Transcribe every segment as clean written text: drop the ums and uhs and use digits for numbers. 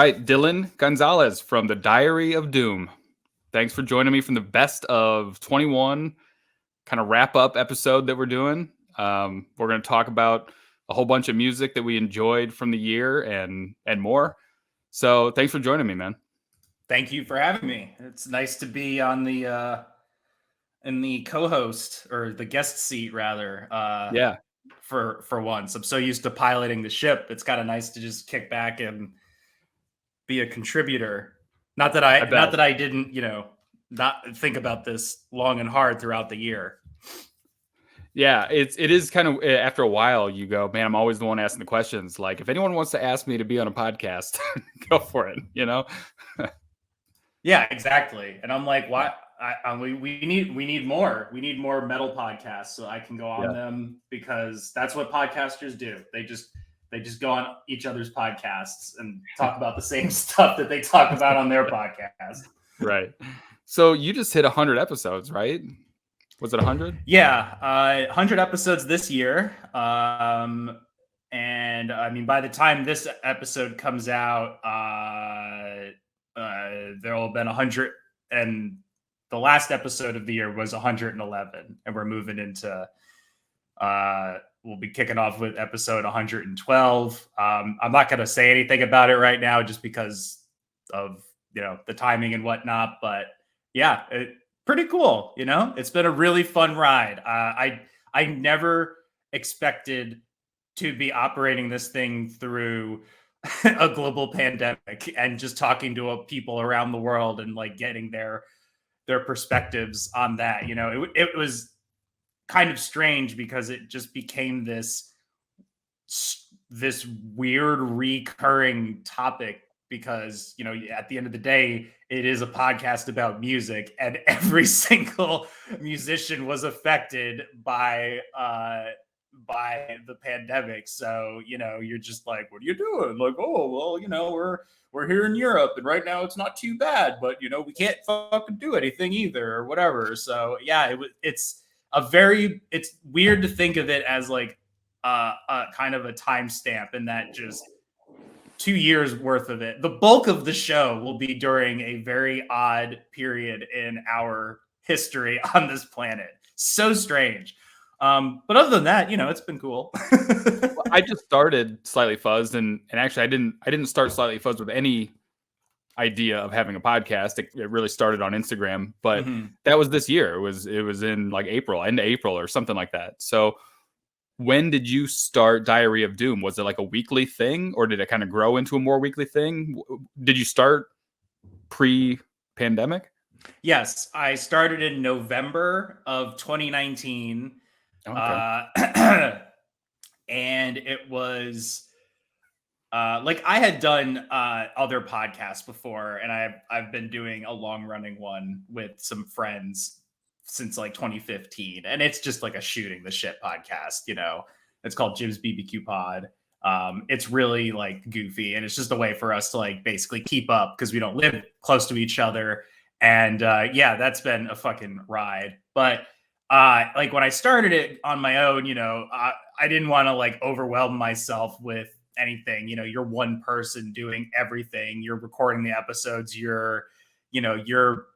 right, Dylan Gonzalez from the Diary of Doom. Thanks for joining me from the best of 21 kind of wrap up episode that we're doing. We're going to talk about a whole bunch of music that we enjoyed from the year and more. So thanks for joining me, man. Thank you for having me. It's nice to be on the in the co-host or the guest seat rather. Yeah. For once, I'm so used to piloting the ship. It's kind of nice to just kick back and be a contributor. Not that I didn't, not think about this long and hard throughout the year. Yeah, it is kind of after a while you go, man, I'm always the one asking the questions. Like if anyone wants to ask me to be on a podcast, go for it, Yeah, exactly. And I'm like, why? We need more. We need more metal podcasts so I can go on them because that's what podcasters do. They just go on each other's podcasts and talk about the same stuff that they talk about on their podcast. Right. So you just hit 100 episodes, right? Was it 100? Yeah, 100 episodes this year. And I mean, by the time this episode comes out, there will have been 100, and the last episode of the year was 111, and we're moving into. We'll be kicking off with episode 112. I'm not going to say anything about it right now, just because of the timing and whatnot. But yeah, pretty cool. It's been a really fun ride. I never expected to be operating this thing through a global pandemic and just talking to people around the world and like getting their perspectives on that. It was kind of strange because it just became this weird recurring topic because at the end of the day it is a podcast about music and every single musician was affected by the pandemic. So you're just like, what are you doing? Like, oh well, we're here in Europe and right now it's not too bad, but we can't fucking do anything either or whatever. So yeah, it's weird to think of it as like a kind of a timestamp, and that just 2 years worth of it. The bulk of the show will be during a very odd period in our history on this planet. So strange. But other than that, it's been cool. Well, I just started Slightly Fuzzed, and actually I didn't start Slightly Fuzzed with any idea of having a podcast. It really started on Instagram, but that was this year. It was in like end of April or something like that. So when did you start Diary of Doom? Was it like a weekly thing, or did it kind of grow into a more weekly thing? Did you start pre-pandemic? Yes, I started in November of 2019. Okay. And it was like I had done other podcasts before, and I've been doing a long running one with some friends since like 2015, and it's just like a shooting the shit podcast. It's called Jim's BBQ Pod. It's really like goofy, and it's just a way for us to like basically keep up because we don't live close to each other. And yeah, that's been a fucking ride. But like when I started it on my own, I didn't want to like overwhelm myself with anything. You're one person doing everything. You're recording the episodes. You're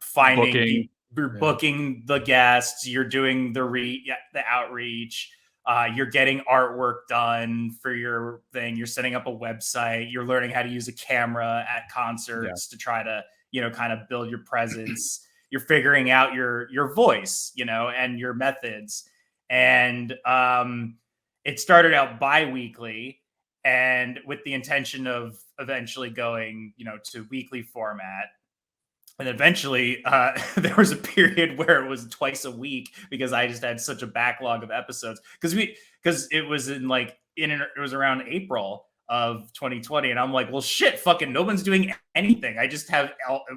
finding, booking the guests. You're doing the outreach. You're getting artwork done for your thing. You're setting up a website. You're learning how to use a camera at concerts to try to, kind of build your presence. You're figuring out your voice, and your methods. And it started out bi-weekly, and with the intention of eventually going, to weekly format. And eventually there was a period where it was twice a week because I just had such a backlog of episodes because it was it was around April of 2020. And I'm like, well, shit, fucking no one's doing anything. I just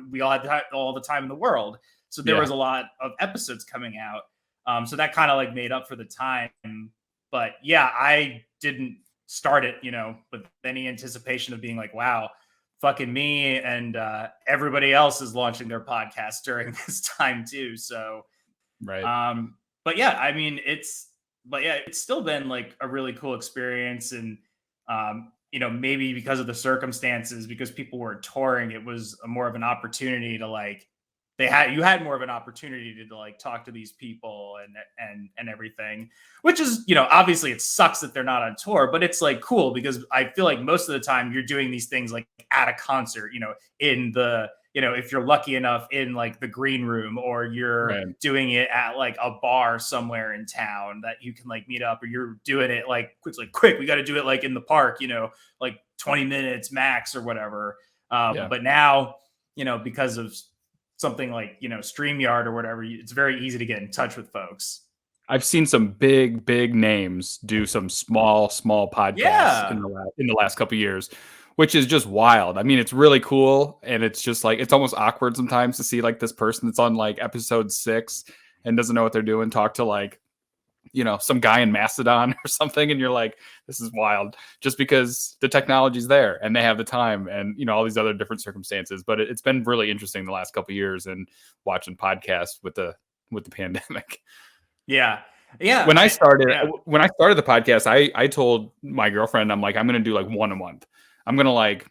we all had all the time in the world. So there was a lot of episodes coming out. So that kind of like made up for the time. But yeah, I didn't start it, with any anticipation of being like, wow, fucking me and everybody else is launching their podcast during this time too. So, right. But yeah, I mean, it's still been like a really cool experience. And maybe because of the circumstances, because people were touring, it was more of an opportunity to like, you had more of an opportunity to like talk to these people and everything, which is, obviously it sucks that they're not on tour, but it's like cool because I feel like most of the time you're doing these things like at a concert, in the, if you're lucky enough in like the green room, or you're doing it at like a bar somewhere in town that you can like meet up, or you're doing it like it's like quick, we got to do it like in the park, like 20 minutes max or whatever. But now, because of something like, StreamYard or whatever, it's very easy to get in touch with folks. I've seen some big names do some small podcasts in the last couple of years, which is just wild. I mean, it's really cool, and it's just like it's almost awkward sometimes to see like this person that's on like episode 6 and doesn't know what they're doing talk to like, some guy in Mastodon or something, and you're like, this is wild, just because the technology's there and they have the time and all these other different circumstances. But it's been really interesting the last couple of years and watching podcasts with the pandemic. Yeah. When I started the podcast, I told my girlfriend, I'm like, I'm going to do like one a month. I'm going to like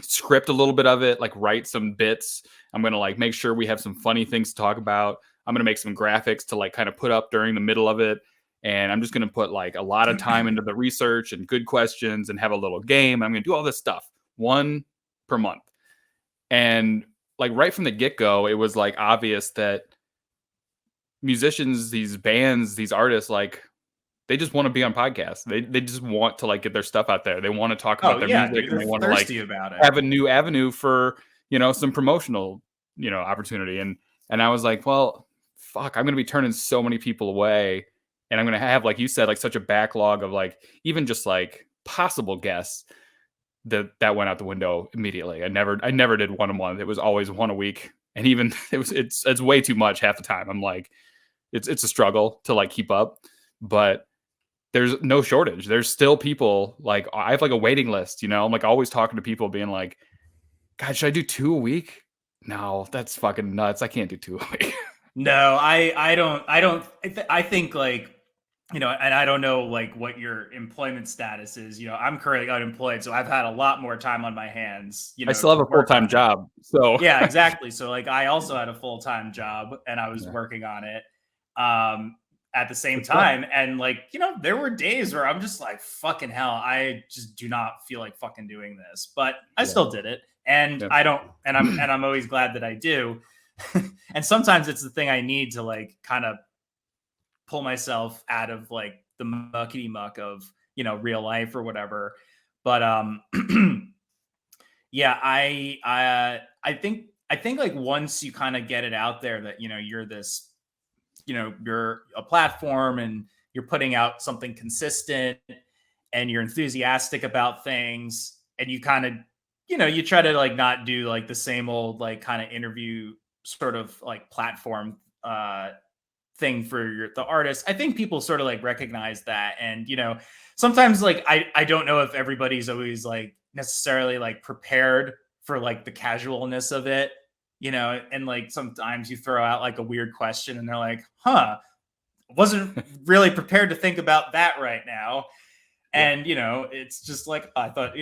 script a little bit of it, like write some bits. I'm going to like make sure we have some funny things to talk about. I'm going to make some graphics to like kind of put up during the middle of it. And I'm just going to put like a lot of time into the research and good questions and have a little game. I'm going to do all this stuff, one per month. And like right from the get-go, it was like obvious that musicians, these bands, these artists, like they just want to be on podcasts. They just want to like get their stuff out there. They want to talk about their music, and they want to like have a new avenue for, some promotional, opportunity. And I was like, well, fuck, I'm going to be turning so many people away. And I'm going to have, like you said, like such a backlog of like, even just like possible guests that went out the window immediately. I never did one a month. It was always one a week. And even it's way too much half the time. I'm like, it's a struggle to like keep up, but there's no shortage. There's still people, like I have like a waiting list, I'm like always talking to people being like, God, should I do 2 a week? No, that's fucking nuts. I can't do 2 a week. No, I don't. I think like, and I don't know like what your employment status is. I'm currently unemployed, so I've had a lot more time on my hands. I still have a full-time job. So yeah, exactly. So like I also had a full-time job and I was working on it at the same time. And like, there were days where I'm just like, fucking hell, I just do not feel like fucking doing this. But I still did it. And I don't, and I'm always glad that I do. And sometimes it's the thing I need to like kind of pull myself out of like the muckety muck of, real life or whatever. But yeah, I think like once you kind of get it out there that, you're this, you're a platform and you're putting out something consistent and you're enthusiastic about things, and you kind of, you try to like not do like the same old like kind of interview sort of like platform thing for the artist. I think people sort of like recognize that. And, sometimes like, I don't know if everybody's always like necessarily like prepared for like the casualness of it, and like sometimes you throw out like a weird question and they're like, wasn't really prepared to think about that right now. And, it's just like, I thought,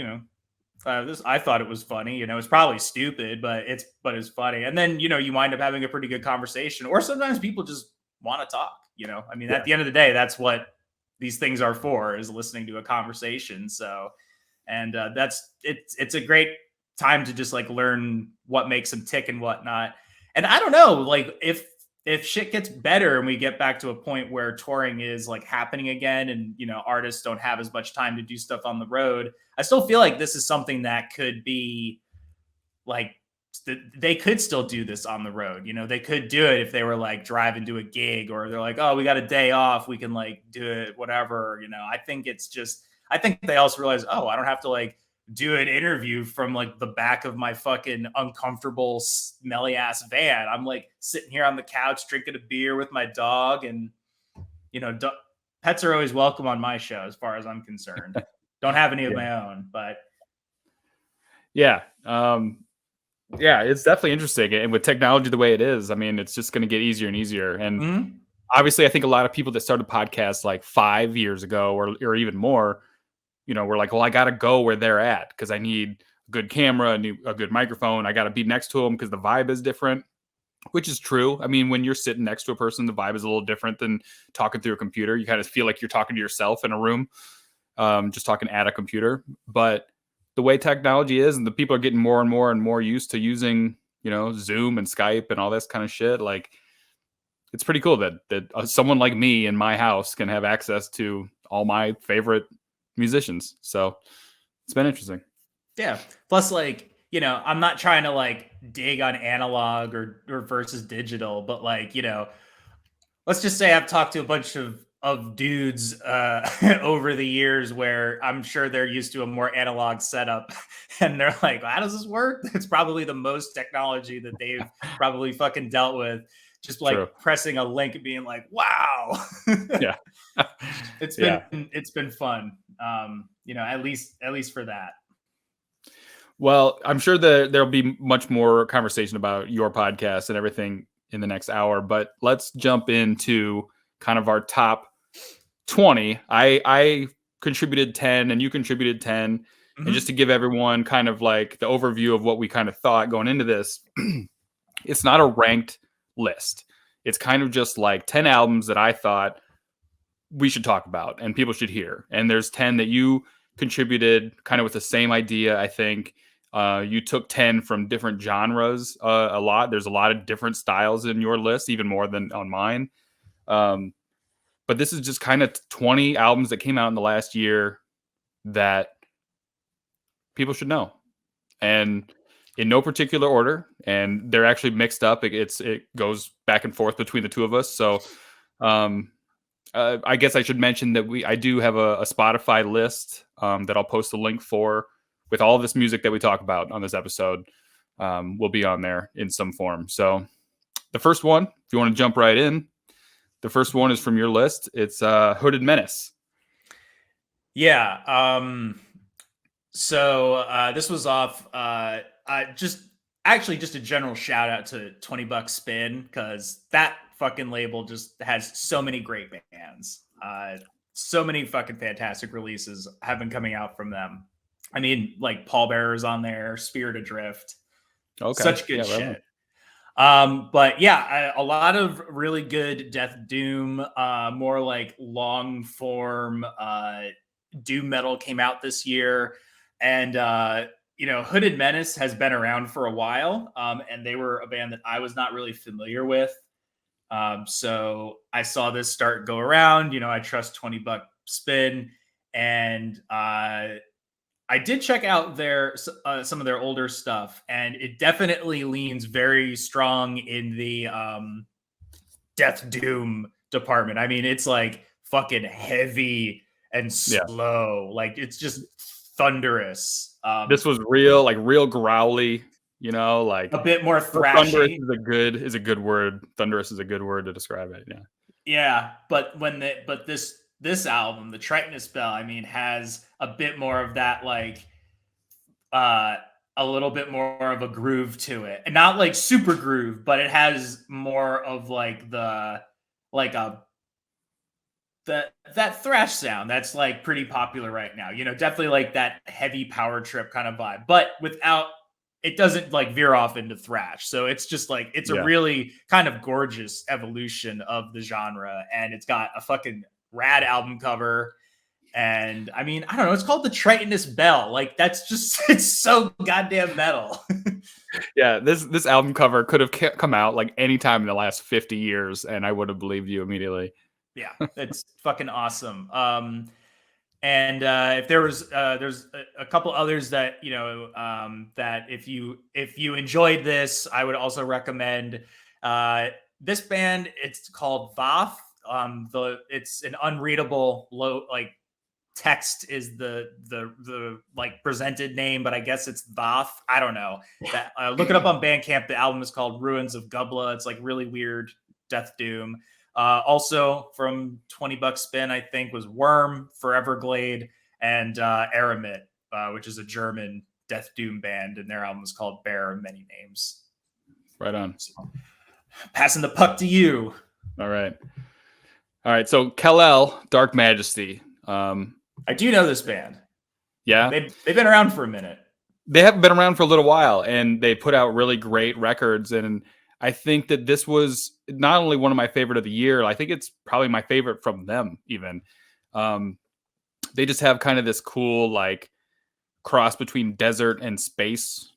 I thought it was funny, it's probably stupid, but it's funny. And then, you wind up having a pretty good conversation, or sometimes people just want to talk, I mean, at the end of the day, that's what these things are for, is listening to a conversation. So, and it's a great time to just like learn what makes them tick and whatnot. And I don't know, like if shit gets better and we get back to a point where touring is like happening again, and artists don't have as much time to do stuff on the road, I still feel like this is something that could be like, they could still do this on the road. They could do it if they were like driving to a gig, or they're like, oh, we got a day off, we can like do it, whatever. I think I think they also realize, oh, I don't have to like do an interview from like the back of my fucking uncomfortable smelly ass van. I'm like sitting here on the couch drinking a beer with my dog, and pets are always welcome on my show as far as I'm concerned. Don't have any of my own, but yeah, it's definitely interesting. And with technology the way it is, I mean, it's just going to get easier and easier. And obviously I think a lot of people that started podcasts like 5 years ago or even more, we're like, well, I got to go where they're at because I need a good camera, a good microphone. I got to be next to them because the vibe is different, which is true. I mean, when you're sitting next to a person, the vibe is a little different than talking through a computer. You kind of feel like you're talking to yourself in a room, just talking at a computer. But the way technology is, and the people are getting more and more used to using, Zoom and Skype and all this kind of shit. Like, it's pretty cool that someone like me in my house can have access to all my favorite musicians. So it's been interesting. Yeah. Plus, like, I'm not trying to like dig on analog or versus digital, but like, let's just say I've talked to a bunch of dudes over the years where I'm sure they're used to a more analog setup, and they're like, how does this work? It's probably the most technology that they've probably fucking dealt with. Just like pressing a link and being like, wow. Yeah. It's been fun. At least for that. Well, I'm sure there'll be much more conversation about your podcast and everything in the next hour, but let's jump into kind of our top 20. I contributed 10 and you contributed 10. Mm-hmm. And just to give everyone kind of like the overview of what we kind of thought going into this, it's not a ranked list. It's kind of just like 10 albums that I thought we should talk about and people should hear. And there's 10 that you contributed kind of with the same idea, I think. You took 10 from different genres a lot. There's a lot of different styles in your list, even more than on mine. But this is just kind of 20 albums that came out in the last year that people should know. And in no particular order, and they're actually mixed up. It goes back and forth between the two of us. So I guess I should mention that I do have a Spotify list that I'll post a link for with all this music that we talk about on this episode. Will be on there in some form. So the first one, if you want to jump right in, the first one is from your list. It's Hooded Menace. Yeah. So this was off just a general shout out to $20 Spin, because that fucking label just has so many great bands. So many fucking fantastic releases have been coming out from them. I mean, like Pallbearer's on there, Spirit Adrift. Okay. Such good shit. Right. But yeah, a lot of really good death doom, more like long form doom metal came out this year. And Hooded Menace has been around for a while, and they were a band that I was not really familiar with. So I saw this go around. I trust $20 Spin, and I did check out some of their older stuff, and it definitely leans very strong in the death doom department. I mean, it's like fucking heavy and slow. Like, it's just thunderous. This was real growly, like a bit more thrashy. Thunderous is a good word. Thunderous is a good word to describe it. Yeah. Yeah, but this album, the Tritonus Bell, I mean, has a bit more of that, like a little bit more of a groove to it, and not like super groove, but it has more of like that thrash sound that's like pretty popular right now. Definitely like that heavy power trip kind of vibe, but it doesn't like veer off into thrash. So it's just like, it's a really kind of gorgeous evolution of the genre, and it's got a fucking rad album cover. And I mean, I don't know, it's called the Tritonus Bell. Like, that's just, it's so goddamn metal. Yeah, this album cover could have come out like any time in the last 50 years, and I would have believed you immediately. Yeah, it's fucking awesome. And if there's a couple others that that if you enjoyed this, I would also recommend this band. It's called Vath. It's an unreadable text is the like presented name, but I guess it's Vath. I don't know. Look it up on Bandcamp. The album is called Ruins of Gubla. It's like really weird death doom. Also from $20 Spin, I think, was Worm, Foreverglade, and Aramit, which is a German death doom band, and their album is called Bearer of Many Names. Right on. So, passing the puck to you. All right. So Kal-El, Dark Majesty. I do know this band. Yeah, they've been around for a minute. they have been around for a little while, and they put out really great records. And I think that this was not only one of my favorite of the year, I think it's probably my favorite from them even. Um, they just have kind of this cool like cross between desert and space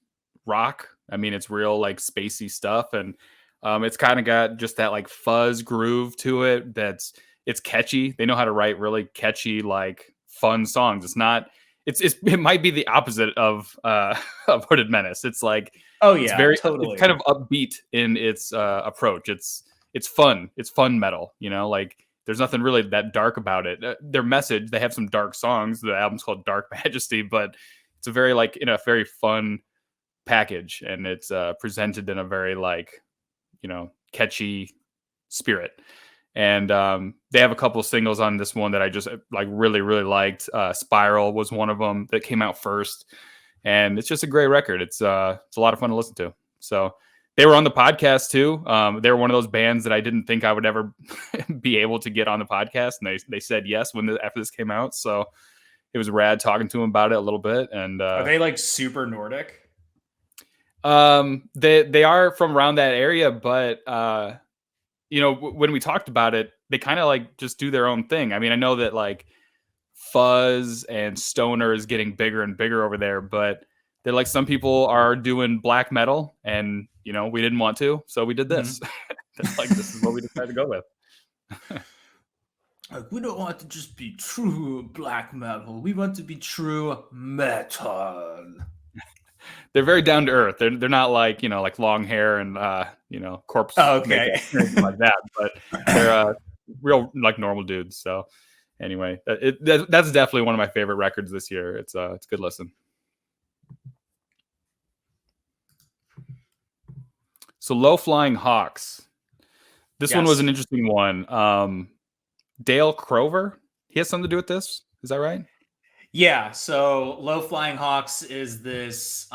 rock. I mean, it's real like spacey stuff, and it's kind of got just that like fuzz groove to it. It's catchy. They know how to write really catchy, like fun songs. It's not. It might be the opposite of of Hooded Menace. It's like Oh it's yeah, very totally. it's kind of upbeat in its approach. It's fun. It's fun metal. You know, like there's nothing really that dark about it. Their message. They have some dark songs. The album's called Dark Majesty, but it's a very like in a very fun package, and it's presented in a very like catchy spirit. And they have a couple of singles on this one that I just like really liked. Spiral was one of them that came out first, and it's just a great record. It's a lot of fun to listen to. So they were on the podcast too. They were one of those bands that I didn't think I would ever be able to get on the podcast, and they said yes after this came out. So it was rad talking to them about it a little bit. And are they like super Nordic? They are from around that area, but when we talked about it, they kind of like just do their own thing. I mean, I know that like fuzz and stoner is getting bigger and bigger over there, but they're like some people are doing black metal, and we didn't want to, so we did this. Like this is what we decided to go with. Like, we don't want to just be true black metal. We want to be true metal. They're very down to earth. They're not like like long hair and corpse okay makeup, like that, but they're real like normal dudes. So anyway, that's definitely one of my favorite records this year. It's a good listen. So Low Flying Hawks. This one was an interesting one. Dale Crover, he has something to do with this. Is that right? Yeah. So Low Flying Hawks is this,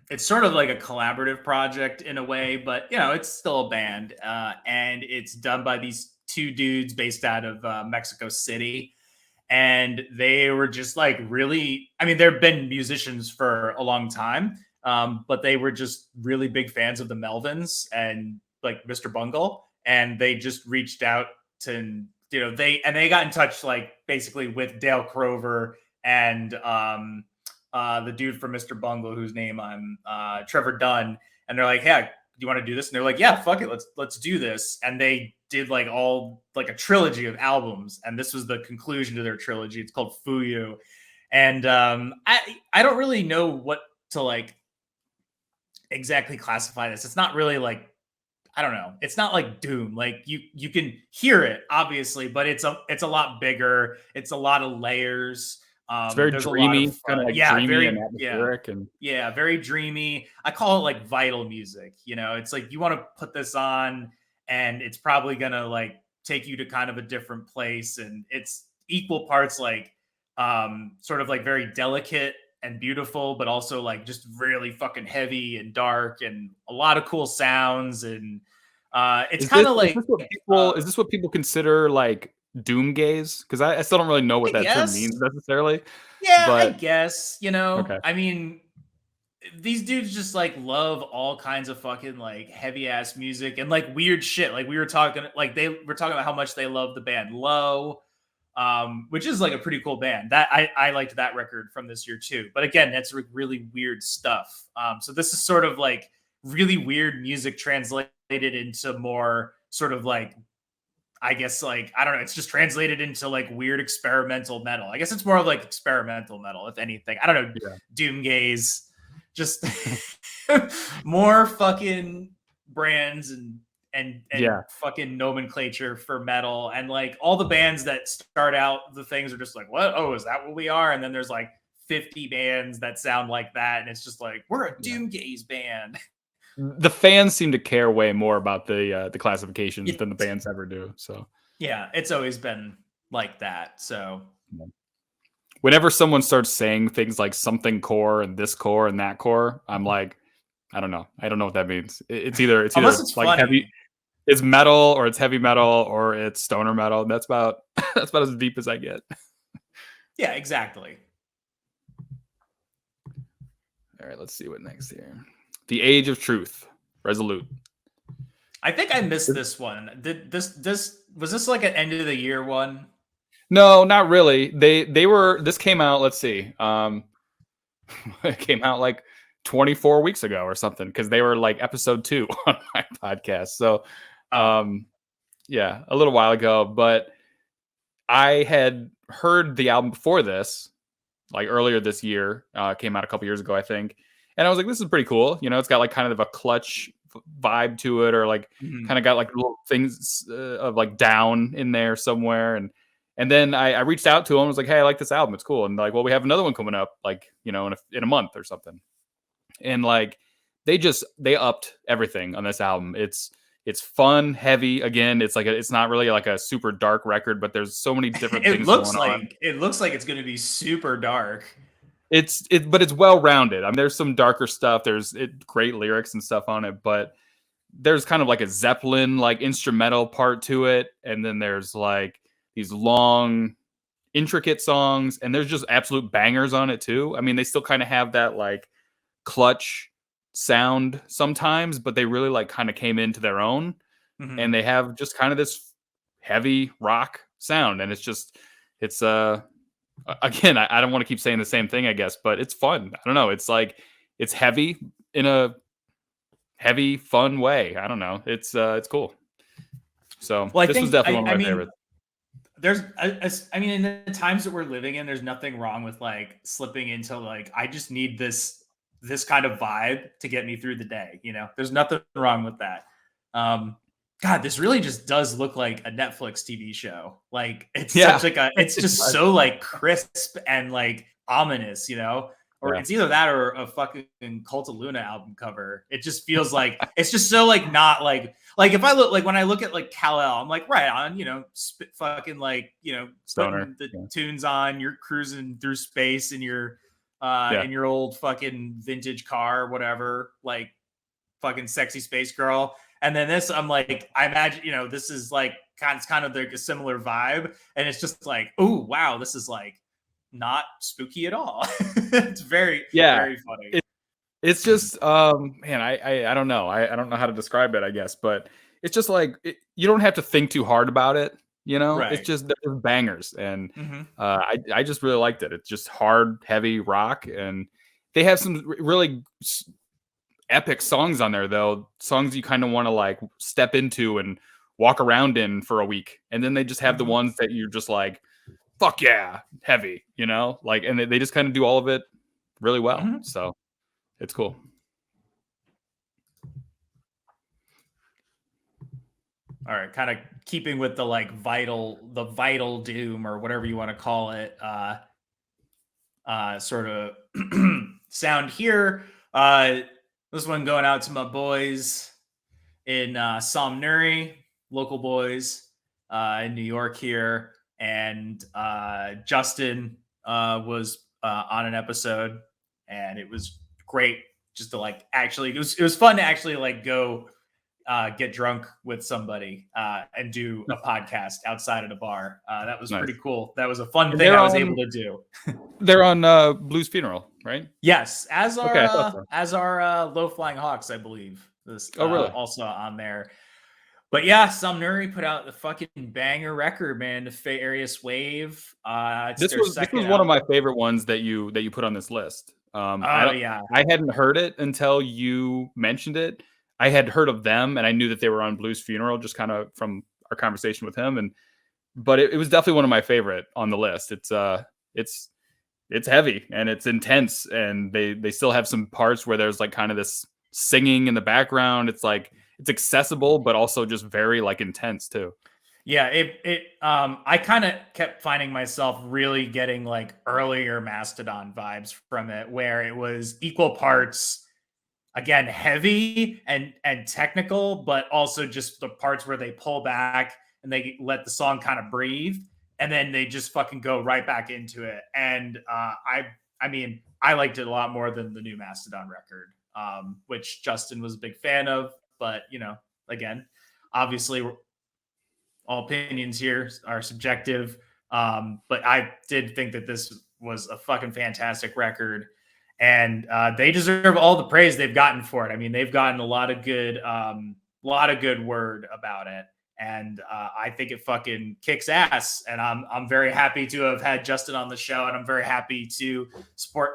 it's sort of like a collaborative project in a way, but it's still a band. And it's done by these two dudes based out of Mexico City. And they were just like really, I mean, they've been musicians for a long time, but they were just really big fans of the Melvins and like Mr. Bungle. And they just reached out to, they got in touch like basically with Dale Crover and the dude from Mr. Bungle, whose name I'm Trevor Dunn. And they're like, hey, do you want to do this? And they're like, yeah, fuck it. Let's do this. And they did like a trilogy of albums. And this was the conclusion to their trilogy. It's called Fuyu. And I don't really know what to like exactly classify this. It's not really like, I don't know. It's not like Doom. Like you can hear it obviously, but it's a lot bigger. It's a lot of layers. It's very dreamy, kind of like dreamy very, and atmospheric, and very dreamy. I call it like vital music. It's like you want to put this on, and it's probably gonna like take you to kind of a different place, and it's equal parts like sort of like very delicate and beautiful, but also like just really fucking heavy and dark and a lot of cool sounds. And it's kind of like, is this what people consider like doom gaze? Because I still don't really know what that term means necessarily. Yeah, but I guess, Okay. I mean, these dudes just like love all kinds of fucking like heavy ass music and like weird shit. Like we were talking, like they were talking about how much they love the band Low, which is like a pretty cool band. That I liked that record from this year too. But again, that's really weird stuff. So this is sort of like really weird music translated into more sort of like, I guess like, I don't know, it's just translated into like weird experimental metal. I guess it's more of like experimental metal, if anything. I don't know, doom gaze, just more fucking brands and fucking nomenclature for metal. And like all the bands that start out the things are just like, what? Oh, is that what we are? And then there's like 50 bands that sound like that. And it's just like, we're a doom gaze band. The fans seem to care way more about the classifications than the bands ever do. So yeah, it's always been like that. So whenever someone starts saying things like something core and this core and that core, I'm like, I don't know what that means. It's either it's like funny. Heavy, it's metal or it's heavy metal or it's stoner metal. That's about as deep as I get. Yeah, exactly. All right, let's see what next here. The Age of Truth, Resolute. I think I missed this one. Did this was this like an end of the year one? No, not really. They were. This came out. Let's see. It came out like 24 weeks ago or something because they were like episode 2 on my podcast. So, yeah, a little while ago. But I had heard the album before this, like earlier this year. Came out a couple years ago, I think. And I was like, this is pretty cool. You know, it's got like kind of a clutch vibe to it, or like kind of got like little things of like down in there somewhere. And then I reached out to him. I was like, hey, I like this album. It's cool. And like, well, we have another one coming up, like, you know, in a month or something. And like, they upped everything on this album. It's fun, heavy. Again, it's not really like a super dark record, but there's so many different things going on. It looks like it's going to be super dark. But it's well rounded. I mean, there's some darker stuff. There's great lyrics and stuff on it, but there's kind of like a Zeppelin like instrumental part to it, and then there's like these long, intricate songs, and there's just absolute bangers on it too. I mean, they still kind of have that like clutch sound sometimes, but they really like kind of came into their own, and they have just kind of this heavy rock sound, and it's again, I don't want to keep saying the same thing, I guess, but it's fun. I don't know. It's like it's heavy in a heavy, fun way. I don't know. It's cool. So well, this was definitely one of my favorites. I mean, in the times that we're living in, there's nothing wrong with like slipping into like, I just need this kind of vibe to get me through the day. You know, there's nothing wrong with that. God, this really just does look like a Netflix TV show. Like it's such like it's just so like crisp and like ominous, you know? Or it's either that or a fucking Cult of Luna album cover. It just feels like it's just so like not like if I look like when I look at like Kal-El, I'm like right on, you know, fucking like, you know, putting the tunes on, you're cruising through space in your old fucking vintage car, whatever, like fucking sexy space girl. And then this, I'm like, I imagine, you know, this is like it's kind of like a similar vibe, and it's just like, oh wow, this is like not spooky at all. It's very funny. It's just man, I don't know. I don't know how to describe it, I guess, but it's just like you don't have to think too hard about it, you know? Right. It's just bangers, and I just really liked it. It's just hard, heavy rock, and they have some really epic songs on there, though. Songs you kind of want to like step into and walk around in for a week, and then they just have the ones that you're just like, fuck yeah, heavy, you know, like, and they just kind of do all of it really well. So it's cool. All right, kind of keeping with the like vital doom or whatever you want to call it, sort of sound here. This one going out to my boys in Somnuri, local boys in New York here. And Justin was on an episode, and it was great just to like actually, it was fun to actually like go get drunk with somebody and do a podcast outside of a bar. That was pretty cool. That was a fun thing I was able to do. They're on Blues Funeral, right? Yes, as our Low Flying Hawks, I believe. Really? Also on there. But yeah, Somnuri put out the fucking banger record, man. The Furious Wave. This was one of my favorite ones that you put on this list. I hadn't heard it until you mentioned it. I had heard of them, and I knew that they were on Blues Funeral, just kind of from our conversation with him. But it was definitely one of my favorite on the list. It's heavy and it's intense, and they still have some parts where there's like kind of this singing in the background. It's like it's accessible, but also just very like intense too. Yeah, I kind of kept finding myself really getting like earlier Mastodon vibes from it, where it was equal parts, again, heavy and technical, but also just the parts where they pull back and they let the song kind of breathe, and then they just fucking go right back into it. And I mean, I liked it a lot more than the new Mastodon record, which Justin was a big fan of. But, you know, again, obviously all opinions here are subjective. But I did think that this was a fucking fantastic record, and they deserve all the praise they've gotten for it. I mean, they've gotten a lot of good word about it, and I think it fucking kicks ass. And I'm very happy to have had Justin on the show, and I'm very happy to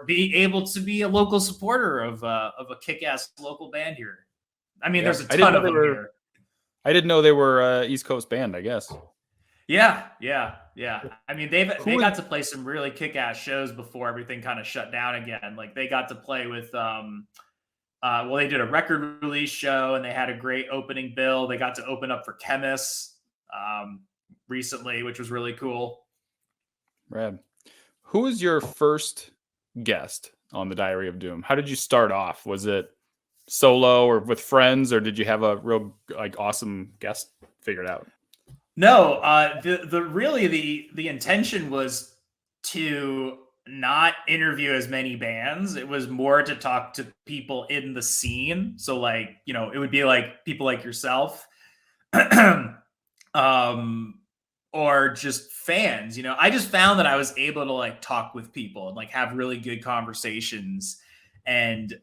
be able to be a local supporter of a kick-ass local band here. I mean, there's a ton of them here. I didn't know they were East Coast band, I guess. Yeah. I mean, they got to play some really kick-ass shows before everything kind of shut down again. Like they got to play with they did a record release show and they had a great opening bill. They got to open up for Chemists recently, which was really cool. Rad. Who was your first guest on the Diary of Doom? How did you start off? Was it solo or with friends, or did you have a real awesome guest figured out? No, the intention was to not interview as many bands. It was more to talk to people in the scene. So it would be like people like yourself, or just fans. I just found that I was able to talk with people and have really good conversations and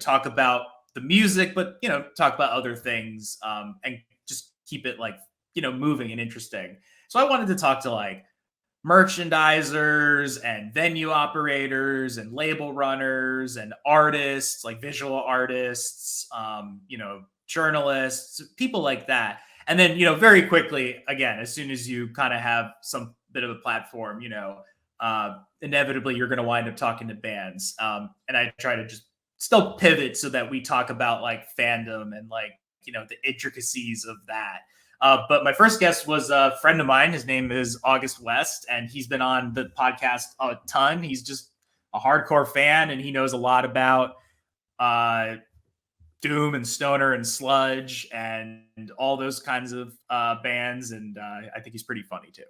talk about the music, but talk about other things and just keep it moving and interesting. So I wanted to talk to merchandisers and venue operators and label runners and artists, visual artists, journalists, people like that. And then, very quickly, again, as soon as you kind of have some bit of a platform, inevitably you're going to wind up talking to bands. And I try to just still pivot so that we talk about fandom and the intricacies of that. But my first guest was a friend of mine. His name is August West, and he's been on the podcast a ton. He's just a hardcore fan, and he knows a lot about doom and stoner and sludge and all those kinds of bands. And I think he's pretty funny too.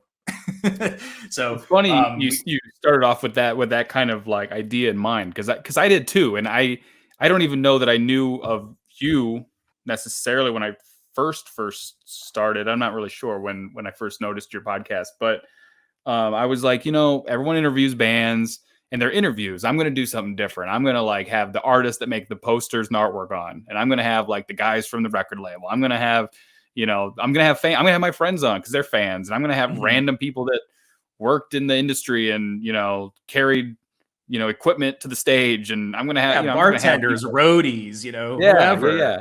So it's funny you started off with that kind of idea in mind, because I did too, and I don't even know that I knew of you necessarily when I first started. I'm not really sure when I first noticed your podcast, but I was everyone interviews bands and their interviews. I'm going to do something different. I'm going to have the artists that make the posters and artwork on, and I'm going to have the guys from the record label. I'm going to have, I'm going to have my friends on because they're fans, and I'm going to have random people that worked in the industry and, carried, equipment to the stage. And I'm going to have bartenders, roadies, whoever. Yeah.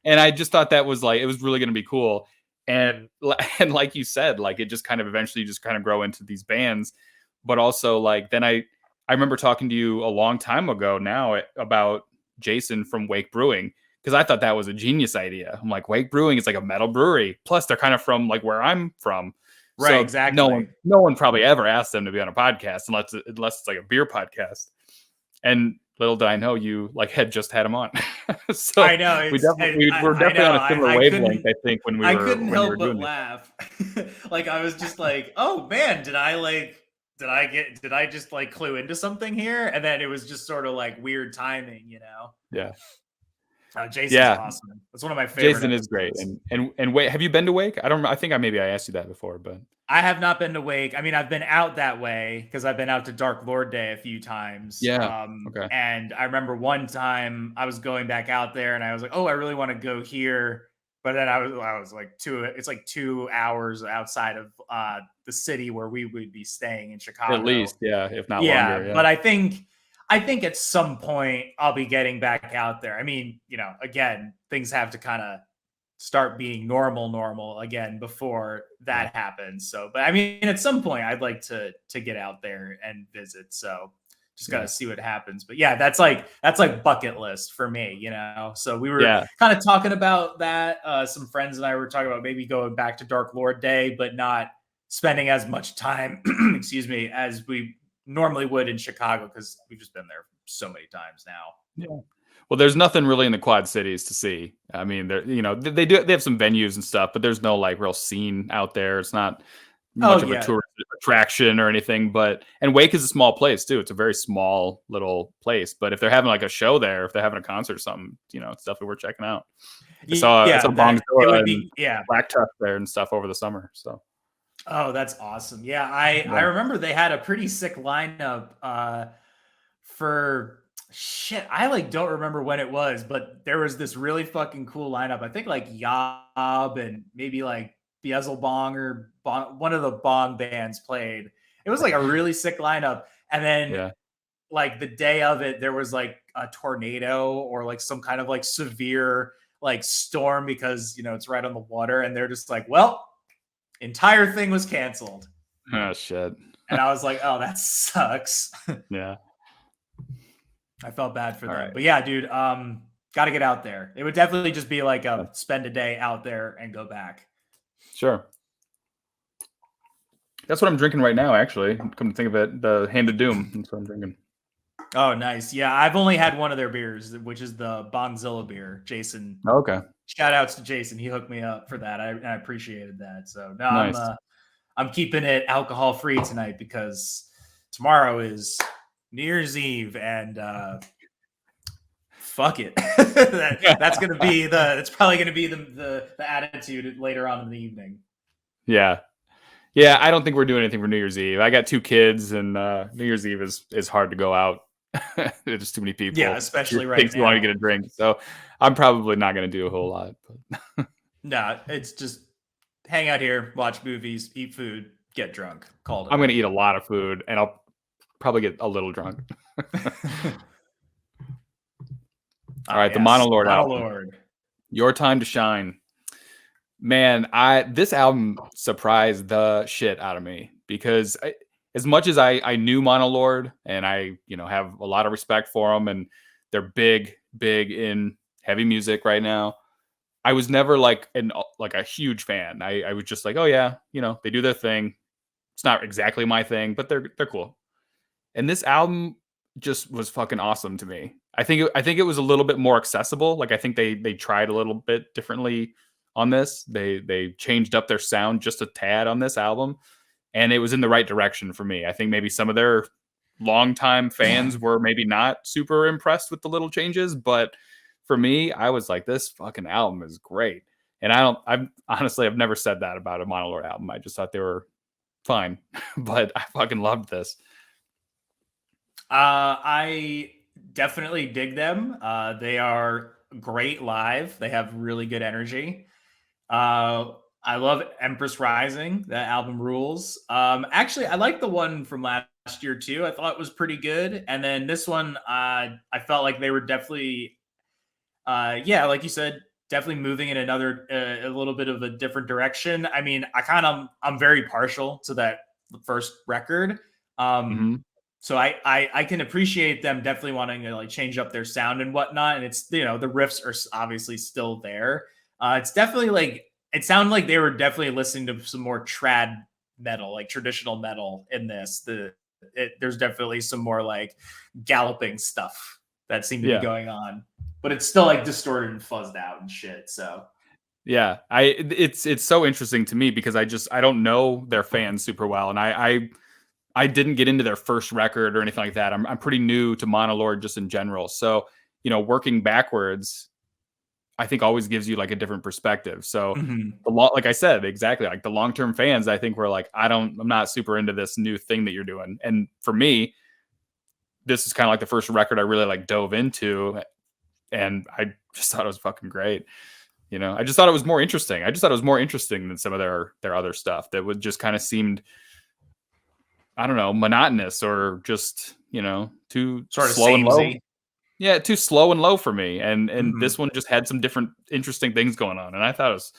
And I just thought that was it was really going to be cool. And like you said, it just kind of eventually just kind of grow into these bands. But also then I remember talking to you a long time ago now about Jason from Wake Brewing, because I thought that was a genius idea. I'm Wake Brewing is a metal brewery. Plus they're kind of from where I'm from. Right, so exactly. No one probably ever asked them to be on a podcast unless it's a beer podcast. And little did I know you had just had him on. So I know we're definitely on a similar wavelength. I think when we couldn't help but laugh. I was just oh man, did I just clue into something here? And then it was just sort of weird timing, Yeah. Jason's awesome. That's one of my favorite. Jason is great. And wait, have you been to Wake? I think I asked you that before, but I have not been to Wake. I mean, I've been out that way because I've been out to Dark Lord Day a few times. Yeah. Okay. And I remember one time I was going back out there and I was oh, I really want to go here. But then I was it's 2 hours outside of the city where we would be staying in Chicago. At least, yeah, if not longer. Yeah. But I think at some point I'll be getting back out there. I mean, again, things have to kind of start being normal again before that happens. So, but I mean, at some point I'd like to get out there and visit. So just got to see what happens. But yeah, that's bucket list for me, So we were kind of talking about that. Some friends and I were talking about maybe going back to Dark Lord Day, but not spending as much time, excuse me, as we normally would in Chicago, because we've just been there so many times now. Yeah. Well, there's nothing really in the Quad Cities to see. I mean, they have some venues and stuff, but there's no real scene out there. It's not much of a tourist attraction or anything. And Wake is a small place too. It's a very small little place. But if they're having a show there, if they're having a concert or something, it's definitely worth checking out. I saw Bongzilla and Black Tusk there and stuff over the summer. So Oh, that's awesome. Yeah, I remember they had a pretty sick lineup for shit. I like don't remember when it was, but there was this really fucking cool lineup. I think like Yob and maybe like Beelzebong or one of the Bong bands played. It was like a really sick lineup. And then Yeah. like the day of it, there was like a tornado or like some kind of like severe like storm because it's right on the water, and they're just like, well, entire thing was canceled. Oh shit. And I was like, oh, that sucks. Yeah. I felt bad for All them. right. But yeah, dude, got to get out there. It would definitely just be like a spend a day out there and go back. Sure. That's what I'm drinking right now, actually. Come to think of it, the Hand of Doom. That's what I'm drinking. Oh, nice. Yeah, I've only had one of their beers, which is the Bongzilla beer. Jason, Okay. shout outs to Jason. He hooked me up for that. I appreciated that. So no, Nice. I'm keeping it alcohol free tonight because tomorrow is New Year's Eve, and fuck it. That's gonna be it's probably gonna be the attitude later on in the evening. Yeah. Yeah, I don't think we're doing anything for New Year's Eve. I got 2 kids, and New Year's Eve is hard to go out. There's just too many people. Yeah, especially right takes too long to now. get a drink. So I'm probably not going to do a whole lot. But No, it's just hang out here, watch movies, eat food, get drunk. Called it. I'm going to eat a lot of food, and I'll probably get a little drunk. All right, yes. The Monolord album. Your Time to Shine. Man, this album surprised the shit out of me because as much as I knew Monolord and I have a lot of respect for them, and they're big in heavy music right now, I was never like a huge fan. I was just like, oh yeah, they do their thing. It's not exactly my thing, but they're cool. And this album just was fucking awesome to me. I think it was a little bit more accessible. Like I think they tried a little bit differently on this. They changed up their sound just a tad on this album, and it was in the right direction for me. I think maybe some of their longtime fans were maybe not super impressed with the little changes, but for me, I was like, this fucking album is great. And I've honestly never said that about a Monolord album. I just thought they were fine, but I fucking loved this. I definitely dig them. They are great live. They have really good energy. I love Empress Rising. That album rules. Actually, I like the one from last year too. I thought it was pretty good. And then this one, I felt like they were definitely, like you said, definitely moving in another, a little bit of a different direction. I mean, I'm very partial to that first record. So I can appreciate them definitely wanting to like change up their sound and whatnot. And it's, the riffs are obviously still there. It's definitely like, it sounded like they were definitely listening to some more trad metal, like traditional metal in this. There's definitely some more like galloping stuff that seemed to be going on, but it's still like distorted and fuzzed out and shit. So yeah, it's so interesting to me because I don't know their fans super well, and I didn't get into their first record or anything like that. I'm pretty new to Monolord just in general. So, working backwards, I think always gives you like a different perspective. So like I said, exactly, like the long-term fans, I think were like, I'm not super into this new thing that you're doing. And for me, this is kind of like the first record I really like dove into. And I just thought it was fucking great. I just thought it was more interesting. I just thought it was more interesting than some of their other stuff that would just kind of seemed, I don't know, monotonous or just, too sort of slow and low. Yeah, too slow and low for me. And this one just had some different interesting things going on. And I thought it was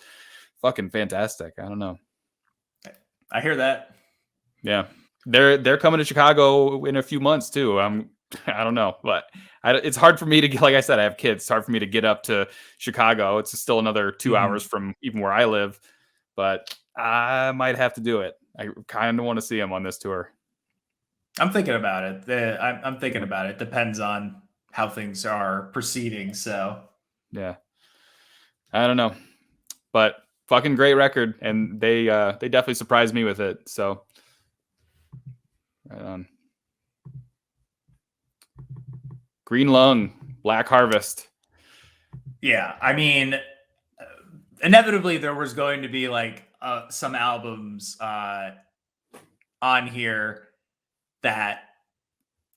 fucking fantastic. I don't know. I hear that. Yeah. They're coming to Chicago in a few months too. I don't know, but it's hard for me to get, like I said, I have kids. It's hard for me to get up to Chicago. It's still another 2 hours from even where I live, but I might have to do it. I kind of want to see them on this tour. I'm thinking about it. I'm thinking about it. Depends on how things are proceeding. So yeah, I don't know, but fucking great record, and they definitely surprised me with it. So right on. Green Lung, Black Harvest. Yeah, I mean, inevitably there was going to be like some albums on here that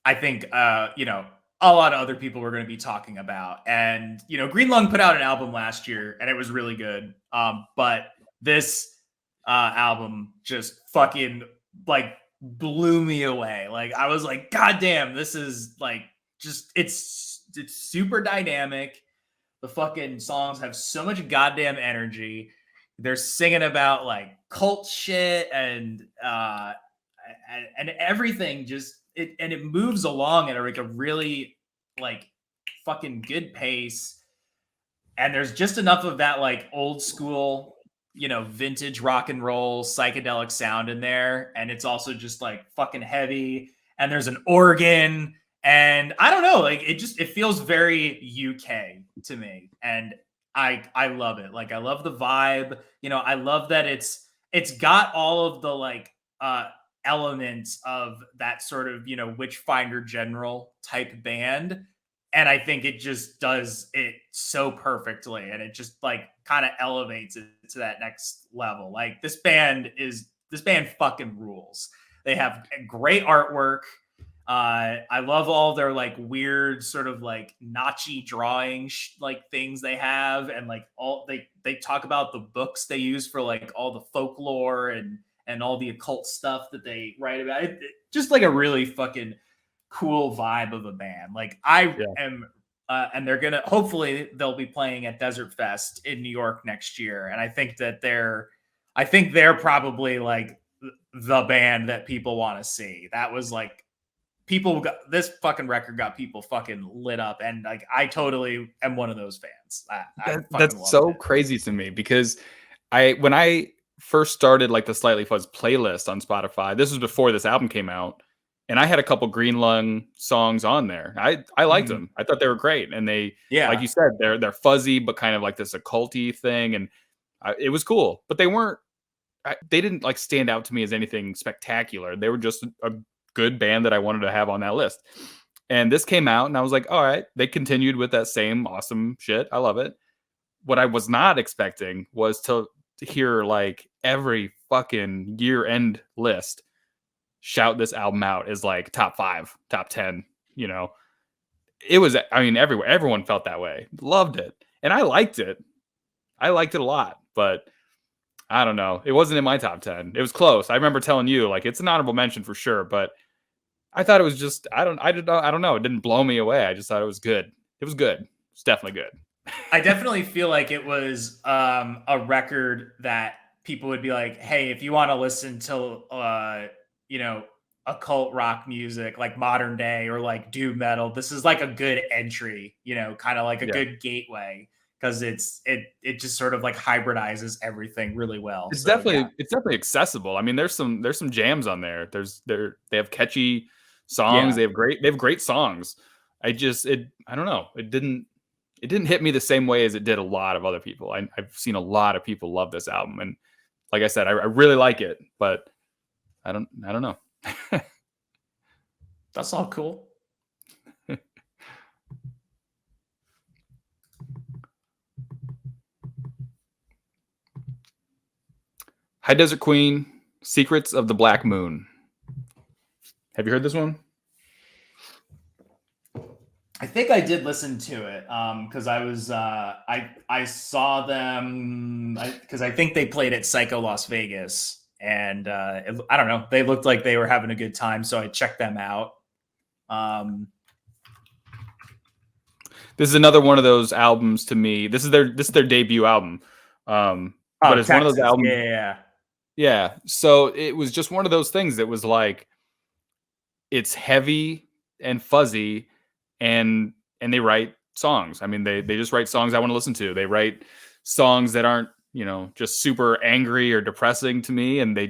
I think you know, a lot of other people were going to be talking about. And you know, Green Lung put out an album last year and it was really good. But this album just fucking like blew me away. Like I was like, God damn, this is like just it's super dynamic. The fucking songs have so much goddamn energy. They're singing about like cult shit and everything just it moves along at like a really like fucking good pace. And there's just enough of that like old school, you know, vintage rock and roll psychedelic sound in there. And it's also just like fucking heavy. And there's an organ. And I don't know, like it feels very UK to me. And I love it. Like I love the vibe. You know, I love that it's got all of the like elements of that sort of, you know, Witchfinder General type band. And I think it just does it so perfectly, and it just like kind of elevates it to that next level. Like this band fucking rules. They have great artwork. I love all their like weird sort of like notchy drawing like things they have, and like all they talk about the books they use for like all the folklore and all the occult stuff that they write about. Just like a really fucking cool vibe of a band. Like I am, and they're gonna hopefully they'll be playing at Desert Fest in New York next year, and I think they're probably like the band that people want to see. That was like this fucking record got people fucking lit up, and like I totally am one of those fans. That's so crazy to me because when I first started like the Slightly Fuzzed playlist on Spotify, this was before this album came out, and I had a couple Green Lung songs on there. I liked them. I thought they were great, and they, like you said, they're fuzzy but kind of like this occulty thing, and it was cool. But they didn't like stand out to me as anything spectacular. They were just a good band that I wanted to have on that list. And this came out, and I was like, all right. They continued with that same awesome shit. I love it. What I was not expecting was to hear like every fucking year-end list shout this album out as like top 5, top 10. You know, it was. I mean, everyone felt that way. Loved it, and I liked it. I liked it a lot, but I don't know. It wasn't in my top 10. It was close. I remember telling you like it's an honorable mention for sure, but I thought it was just I don't know. It didn't blow me away. I just thought it was good. It was good. It's definitely good. I definitely feel like it was a record that people would be like, hey, if you want to listen to you know, occult rock music like modern day or like doom metal, this is like a good entry, you know, kind of like a good gateway, because it just sort of like hybridizes everything really well. It's definitely accessible. I mean, there's some jams on there. They have catchy songs. They have great songs. I don't know. It didn't hit me the same way as it did a lot of other people. I've seen a lot of people love this album, and like I said, I really like it, but I don't know. That's all cool. High Desert Queen, Secrets of the Black Moon. Have you heard this one? I think I did listen to it because I was I saw them because I think they played at Psycho Las Vegas, and I don't know, they looked like they were having a good time, so I checked them out. This is another one of those albums to me. This is their debut album, but it's Texas. One of those albums. Yeah. So it was just one of those things that was like, it's heavy and fuzzy. And they write songs. I mean, they just write songs I want to listen to. They write songs that aren't, you know, just super angry or depressing to me. And they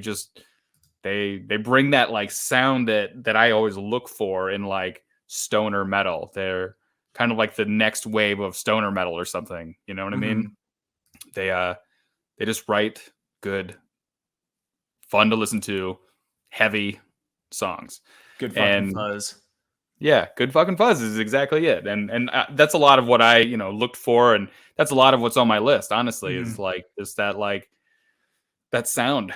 bring that like sound that I always look for in like stoner metal. They're kind of like the next wave of stoner metal or something. You know what I mean? They just write good, fun to listen to, heavy songs. Good fucking fuzz. Yeah, good fucking fuzz is exactly it, and that's a lot of what I looked for, and that's a lot of what's on my list. Honestly, is Mhm. like just that sound,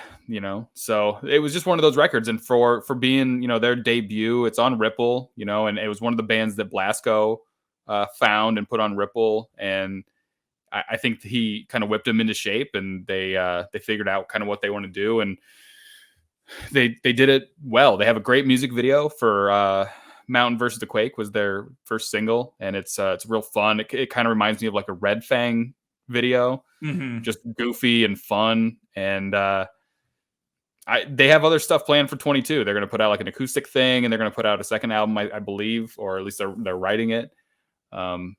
So it was just one of those records, and for being their debut, it's on Ripple, and it was one of the bands that Blasco found and put on Ripple, and I think he kind of whipped them into shape, and they figured out kind of what they want to do, and they did it well. They have a great music video for Mountain versus the Quake was their first single, and it's real fun. It kind of reminds me of like a Red Fang video, Mhm. just goofy and fun. And they have other stuff planned for 22. They're going to put out like an acoustic thing, and they're going to put out a second album, I believe, or at least they're writing it. Um,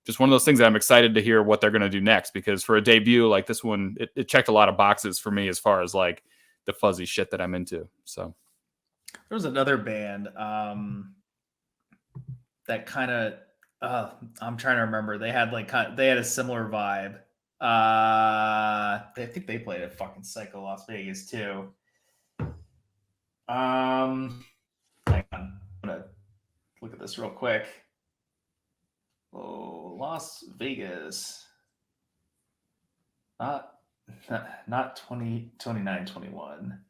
just one of those things that I'm excited to hear what they're going to do next, because for a debut like this one, it checked a lot of boxes for me as far as like the fuzzy shit that I'm into. So There was another band that kind of I'm trying to remember. They had they had a similar vibe. I think they played at fucking Psycho Las Vegas too. Hang on, I'm gonna look at this real quick. Oh, Las Vegas. Not not 20, 29, 21.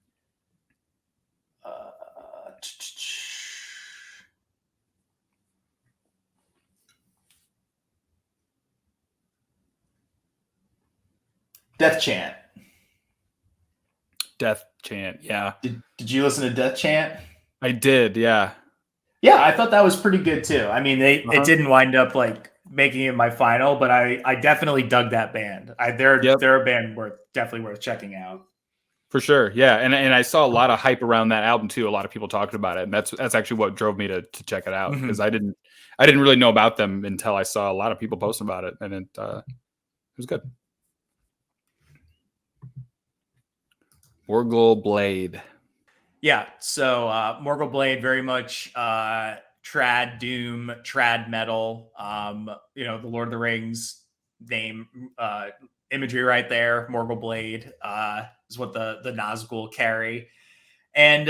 Death Chant. Death Chant, yeah. Did you listen to Death Chant? I did, yeah. Yeah, I thought that was pretty good too. I mean, it Uh-huh. didn't wind up like making it my final, but I definitely dug that band. Yep, They're a band definitely worth checking out. for sure. Yeah, and I saw a lot of hype around that album too. A lot of people talking about it, and that's actually what drove me to check it out, because Mhm. I didn't really know about them until I saw a lot of people posting about it, and it was good. Morgul Blade. Yeah, so Morgul Blade, very much trad doom, trad metal. The Lord of the Rings name imagery right there. Morgul Blade is what the Nazgul carry. And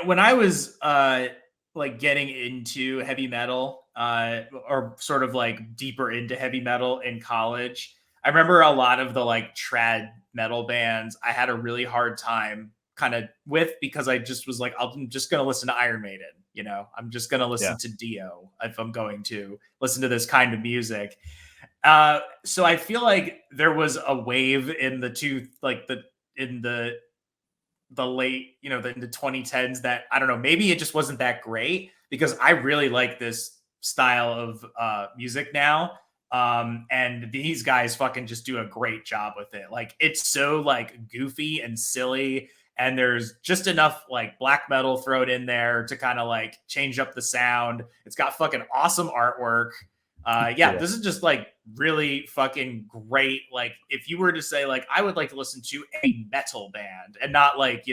when I was like getting into heavy metal, or sort of like deeper into heavy metal in college, I remember a lot of the like trad metal bands I had a really hard time kind of with, because I just was like, I'm just gonna listen to Iron Maiden, I'm just gonna Yeah. listen to Dio if I'm going to listen to this kind of music. So I feel like there was a wave in the late, in the 2010s, that I don't know, maybe it just wasn't that great, because I really like this style of music now. And these guys fucking just do a great job with it. Like, it's so like goofy and silly, and there's just enough like black metal thrown in there to kind of like change up the sound. It's got fucking awesome artwork. Yeah, Yeah. this is just like really fucking great. Like, if you were to say, like, I would like to listen to a metal band, and not like,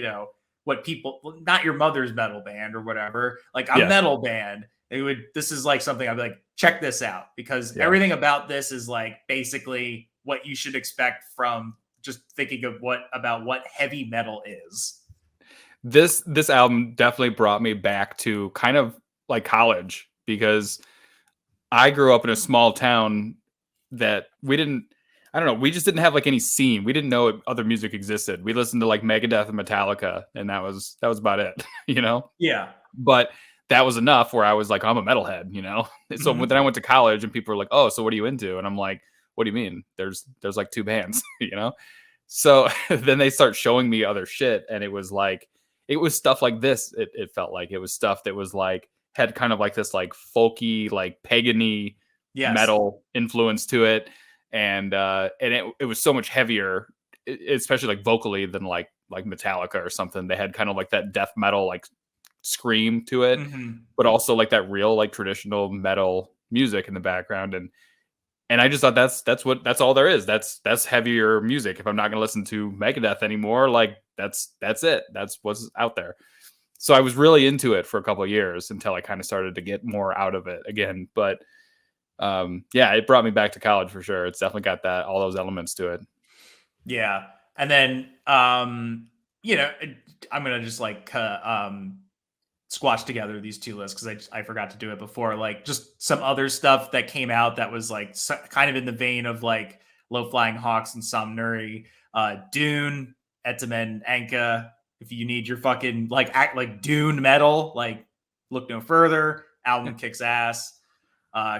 what people, not your mother's metal band or whatever, like a Yeah. metal band, this is like something I'd be like, check this out, because Yeah. everything about this is like basically what you should expect from just thinking of what heavy metal is. This album definitely brought me back to kind of like college, because I grew up in a small town that I don't know, we just didn't have like any scene. We didn't know other music existed. We listened to like Megadeth and Metallica, and that was about it, Yeah. But that was enough where I was like, I'm a metalhead. So Mhm. then I went to college, and people were like, oh, so what are you into? And I'm like, what do you mean? There's like two bands, So then they start showing me other shit, and it was stuff like this. It felt like it was stuff that was like had kind of like this like folky, like pagany Yes. metal influence to it, and it was so much heavier, especially like vocally, than like Metallica or something. They had kind of like that death metal like scream to it, Mhm. but also like that real like traditional metal music in the background, and I just thought that's all there is. That's heavier music. If I'm not gonna listen to Megadeth anymore, like that's it. That's what's out there. So I was really into it for a couple of years until I kind of started to get more out of it again. But yeah, it brought me back to college for sure. It's definitely got all those elements to it. Yeah. And then, I'm going to just like, squash together these two lists because I forgot to do it before. Like just some other stuff that came out that was like kind of in the vein of like Low Flying Hawks and Somnuri, Dune, Etamen, Anka. If you need your fucking like act like Dune metal, like look no further. Album kicks ass.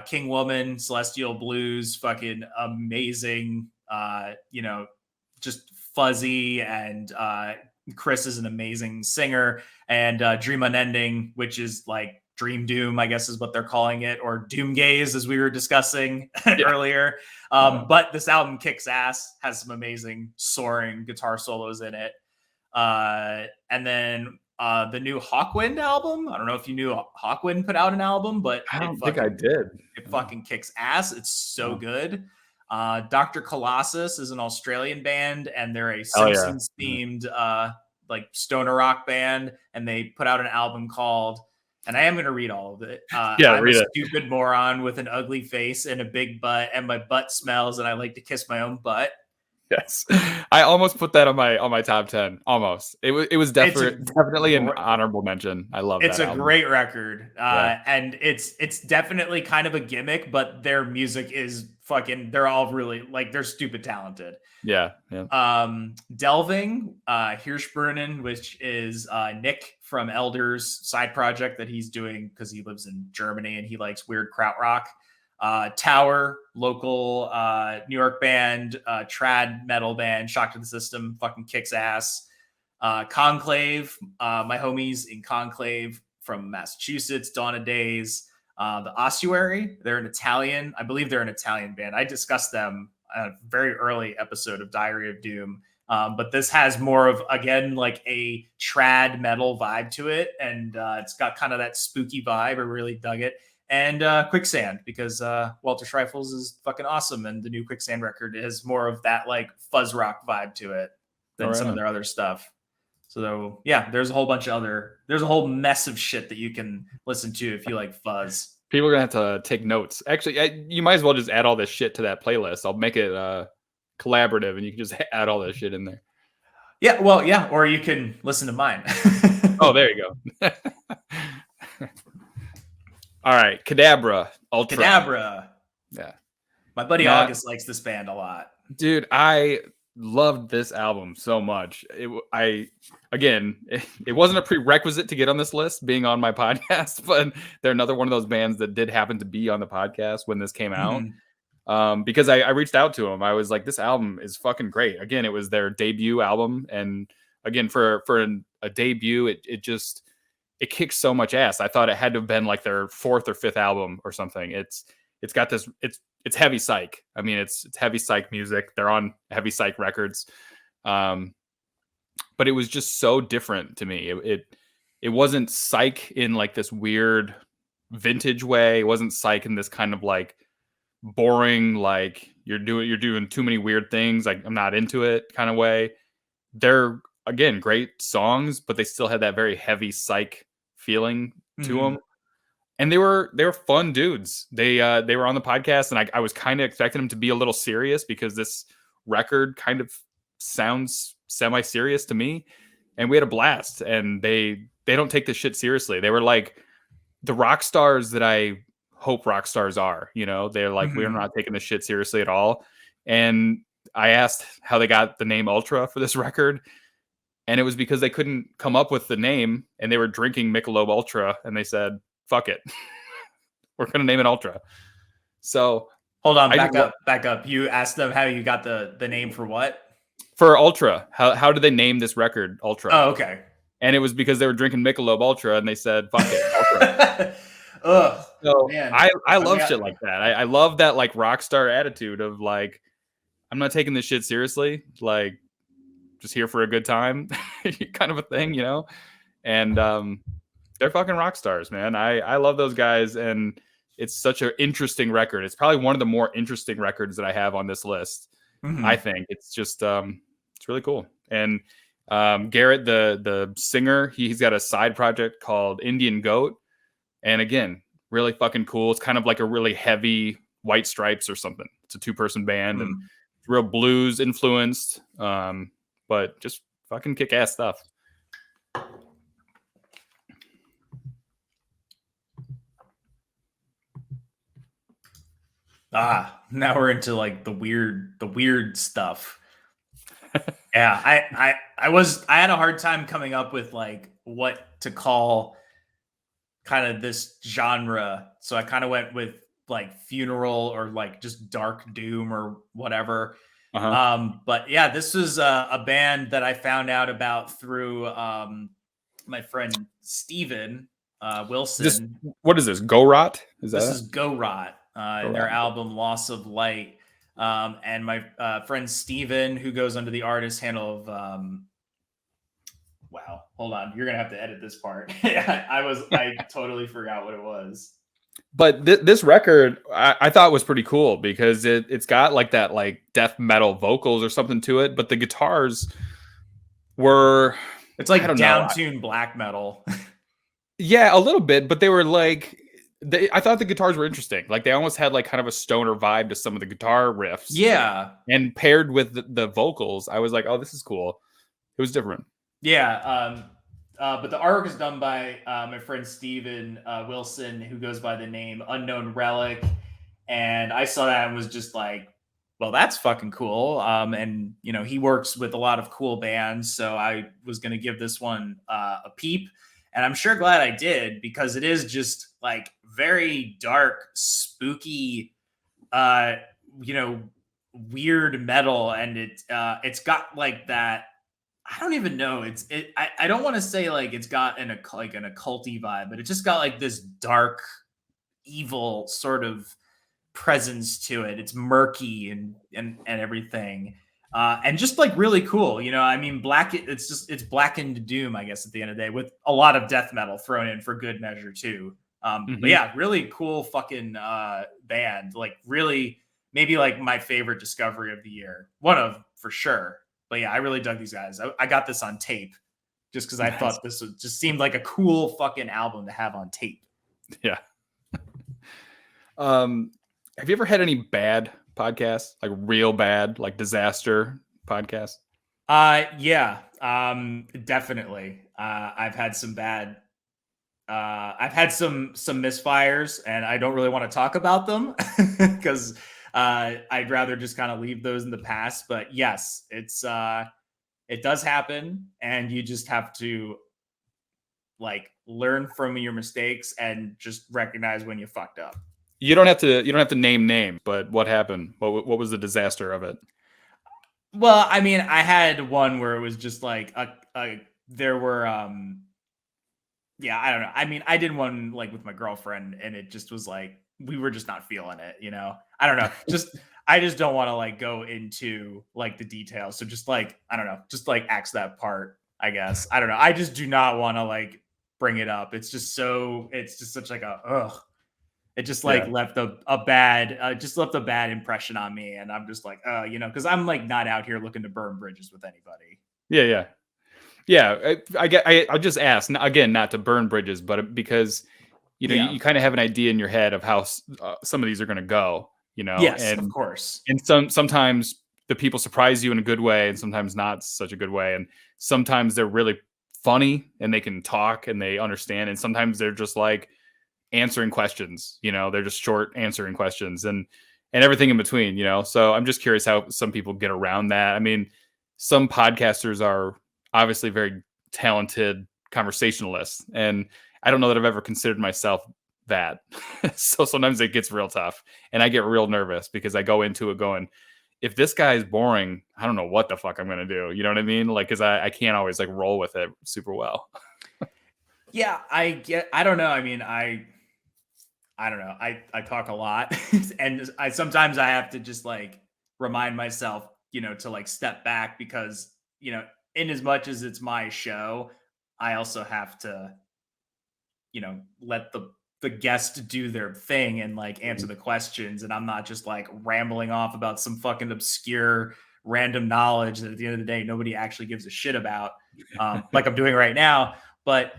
King Woman, Celestial Blues, fucking amazing. Just fuzzy, and Chris is an amazing singer. And Dream Unending, which is like Dream Doom, I guess is what they're calling it, or Doom Gaze, as we were discussing earlier. But this album kicks ass, has some amazing soaring guitar solos in it. And then the new Hawkwind album. I don't know if you knew Hawkwind put out an album, but I don't think I did. It fucking kicks ass. It's so good. Dr. Colossus is an Australian band, and they're a Simpsons themed like stoner rock band, and they put out an album called, and I am going to read all of it. I'm a stupid moron with an ugly face and a big butt, and my butt smells, and I like to kiss my own butt. Yes, I almost put that on my top 10. Almost, it was definitely an honorable mention. I love it. It's a great record, and it's definitely kind of a gimmick, but their music is fucking. They're all really like they're stupid talented. Yeah. Delving, Hirschbrunnen, which is Nick from Elder's side project that he's doing because he lives in Germany and he likes weird krautrock. Tower, local New York band, trad metal band, Shock to the System, fucking kicks ass. Conclave, my homies in Conclave from Massachusetts, Dawn of Days. The Ossuary, they're an Italian, I believe they're an Italian band. I discussed them a very early episode of Diary of Doom. But this has more of, again, like a trad metal vibe to it. And it's got kind of that spooky vibe. I really dug it. And Quicksand, because Walter Schreifels is fucking awesome, and the new Quicksand record has more of that like fuzz rock vibe to it than some of their other stuff. So yeah, there's a whole mess of shit that you can listen to if you like fuzz. People are gonna have to take notes. Actually, you might as well just add all this shit to that playlist. I'll make it collaborative, and you can just add all this shit in there. Yeah, well, yeah, or you can listen to mine. Oh, there you go. All right, Cadabra, Ultra. Cadabra. Yeah. My buddy August likes this band a lot. Dude, I loved this album so much. It wasn't a prerequisite to get on this list, being on my podcast, but they're another one of those bands that did happen to be on the podcast when this came out. Because I reached out to them. I was like, this album is fucking great. Again, it was their debut album. And again, for a debut, it kicks so much ass. I thought it had to have been like their fourth or fifth album or something. It's got this, it's heavy psych. I mean, it's heavy psych music. They're on Heavy Psych Records. But it was just so different to me. It wasn't psych in like this weird vintage way. It wasn't psych in this kind of like boring, like you're doing too many weird things, like I'm not into it kind of way. They're, again, great songs, but they still had that very heavy psych feeling to them. And they were fun dudes. They were on the podcast, and I was kind of expecting them to be a little serious because this record kind of sounds semi-serious to me. And we had a blast. And they don't take this shit seriously. They were like the rock stars that I hope rock stars are. You know, they're like, we're not taking this shit seriously at all. And I asked how they got the name Ultra for this record. And it was because they couldn't come up with the name, and they were drinking Michelob Ultra, and they said, fuck it. We're going to name it Ultra. So hold on, back up. You asked them how you got the name for what? For Ultra. How did they name this record Ultra? Oh, okay. And it was because they were drinking Michelob Ultra, and they said, fuck it, Ultra. Ugh, so man. I love shit like that. I love that like rock star attitude of like, I'm not taking this shit seriously. Like, just here for a good time kind of a thing, you know? And they're fucking rock stars, man. I love those guys, and it's such an interesting record. It's probably one of the more interesting records that I have on this list. I think it's just it's really cool. And Garrett, the singer, he's got a side project called Indian Goat, and again, really fucking cool. It's kind of like a really heavy White Stripes or something. It's a 2-person band and real blues influenced, but just fucking kick ass stuff. Now we're into like the weird stuff. Yeah, I had a hard time coming up with like what to call kind of this genre. So I kind of went with like funeral or like just dark doom or whatever. Uh-huh. But yeah, this was a band that I found out about through my friend Steven Wilson. What is this? Go Rot? Is that This it? is Go Rot Go and their Rot. album Loss of Light. And my friend Steven, who goes under the artist handle of wow, hold on, you're gonna have to edit this part. I totally forgot what it was. But this record I thought was pretty cool because it's got like that like death metal vocals or something to it, but the guitars were, It's like I don't know. down-tuned black metal. Yeah, a little bit, but they were like I thought the guitars were interesting. Like they almost had like kind of a stoner vibe to some of the guitar riffs. Yeah. And paired with the vocals, I was like, oh, this is cool. It was different. Yeah. But the artwork is done by my friend Steven Wilson, who goes by the name Unknown Relic. And I saw that and was just like, well, that's fucking cool. And, you know, he works with a lot of cool bands. So I was going to give this one a peep. And I'm sure glad I did, because it is just like very dark, spooky, you know, weird metal. And it's got like that. I don't even know. I don't want to say like it's got an occulty vibe, but it just got like this dark, evil sort of presence to it. It's murky and everything. And just like really cool, you know. I mean, it's blackened doom, I guess, at the end of the day, with a lot of death metal thrown in for good measure too. But yeah, really cool fucking band. Like really, maybe like my favorite discovery of the year, one of for sure. But yeah, I really dug these guys. I got this on tape just because I thought this just seemed like a cool fucking album to have on tape. Yeah. Have you ever had any bad podcasts, like real bad, like disaster podcasts? Yeah, definitely. I've had some bad. I've had some misfires, and I don't really want to talk about them because I'd rather just kind of leave those in the past. But yes, it does happen, and you just have to like learn from your mistakes and just recognize when you fucked up. You don't have to name, but what happened? What was the disaster of it? Well, I mean, I had one where it was just like there were yeah, I don't know. I mean, I did one like with my girlfriend, and it just was like we were just not feeling it, you know. I don't know. I just don't want to like go into like the details. So just like I don't know, just like axe that part, I guess. I don't know. I just do not want to like bring it up. It's just such like a ugh. It just like left a bad impression on me, and I'm just like, you know, because I'm like not out here looking to burn bridges with anybody. Yeah. I just asked again, not to burn bridges, but because you know you kind of have an idea in your head of how some of these are going to go. You know, yes, and of course, and sometimes the people surprise you in a good way, and sometimes not such a good way, and sometimes they're really funny and they can talk and they understand, and sometimes they're just like answering questions, you know, they're just short answering questions and everything in between, you know. So I'm just curious how some people get around that. I mean, some podcasters are obviously very talented conversationalists, and I don't know that I've ever considered myself that. So sometimes it gets real tough and I get real nervous because I go into it going, if this guy is boring, I don't know what the fuck I'm going to do. You know what I mean? Like, cause I can't always like roll with it super well. Yeah, I don't know. I mean, I don't know. I talk a lot and sometimes I have to just like remind myself, you know, to like step back because, you know, in as much as it's my show, I also have to, you know, let the guest do their thing and like answer the questions. And I'm not just like rambling off about some fucking obscure random knowledge that at the end of the day, nobody actually gives a shit about, like I'm doing right now. But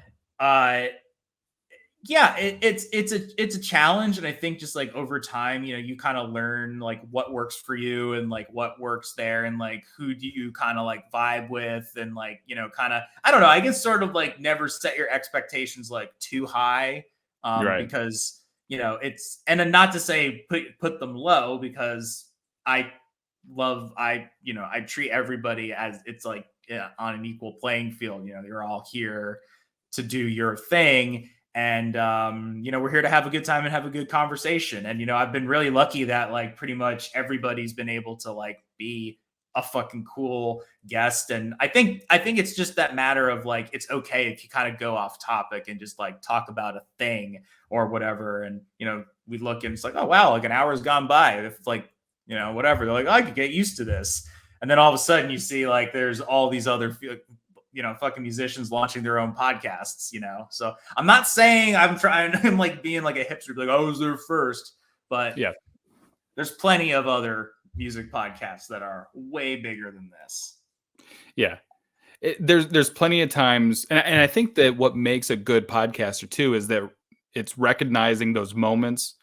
yeah, it's a challenge, and I think just like over time, you know, you kind of learn like what works for you and like what works there, and like who do you kind of like vibe with, and like, you know, kind of I don't know. I guess sort of like never set your expectations like too high, Right. because you know, it's, and then not to say put them low, because I I treat everybody as it's like, yeah, on an equal playing field. You know, you're all here to do your thing. And we're here to have a good time and have a good conversation. And I've been really lucky that like pretty much everybody's been able to like be a fucking cool guest. And I think it's just that matter of like, it's okay if you kind of go off topic and just like talk about a thing or whatever. And we look and it's like, oh wow, like an hour's gone by. If like, whatever, they're like, oh, I could get used to this. And then all of a sudden you see like there's all these other fucking musicians launching their own podcasts, So I'm not saying I'm like being like a hipster, like I was there first, but yeah, there's plenty of other music podcasts that are way bigger than this. Yeah. There's plenty of times, and I think that what makes a good podcaster too is that it's recognizing those moments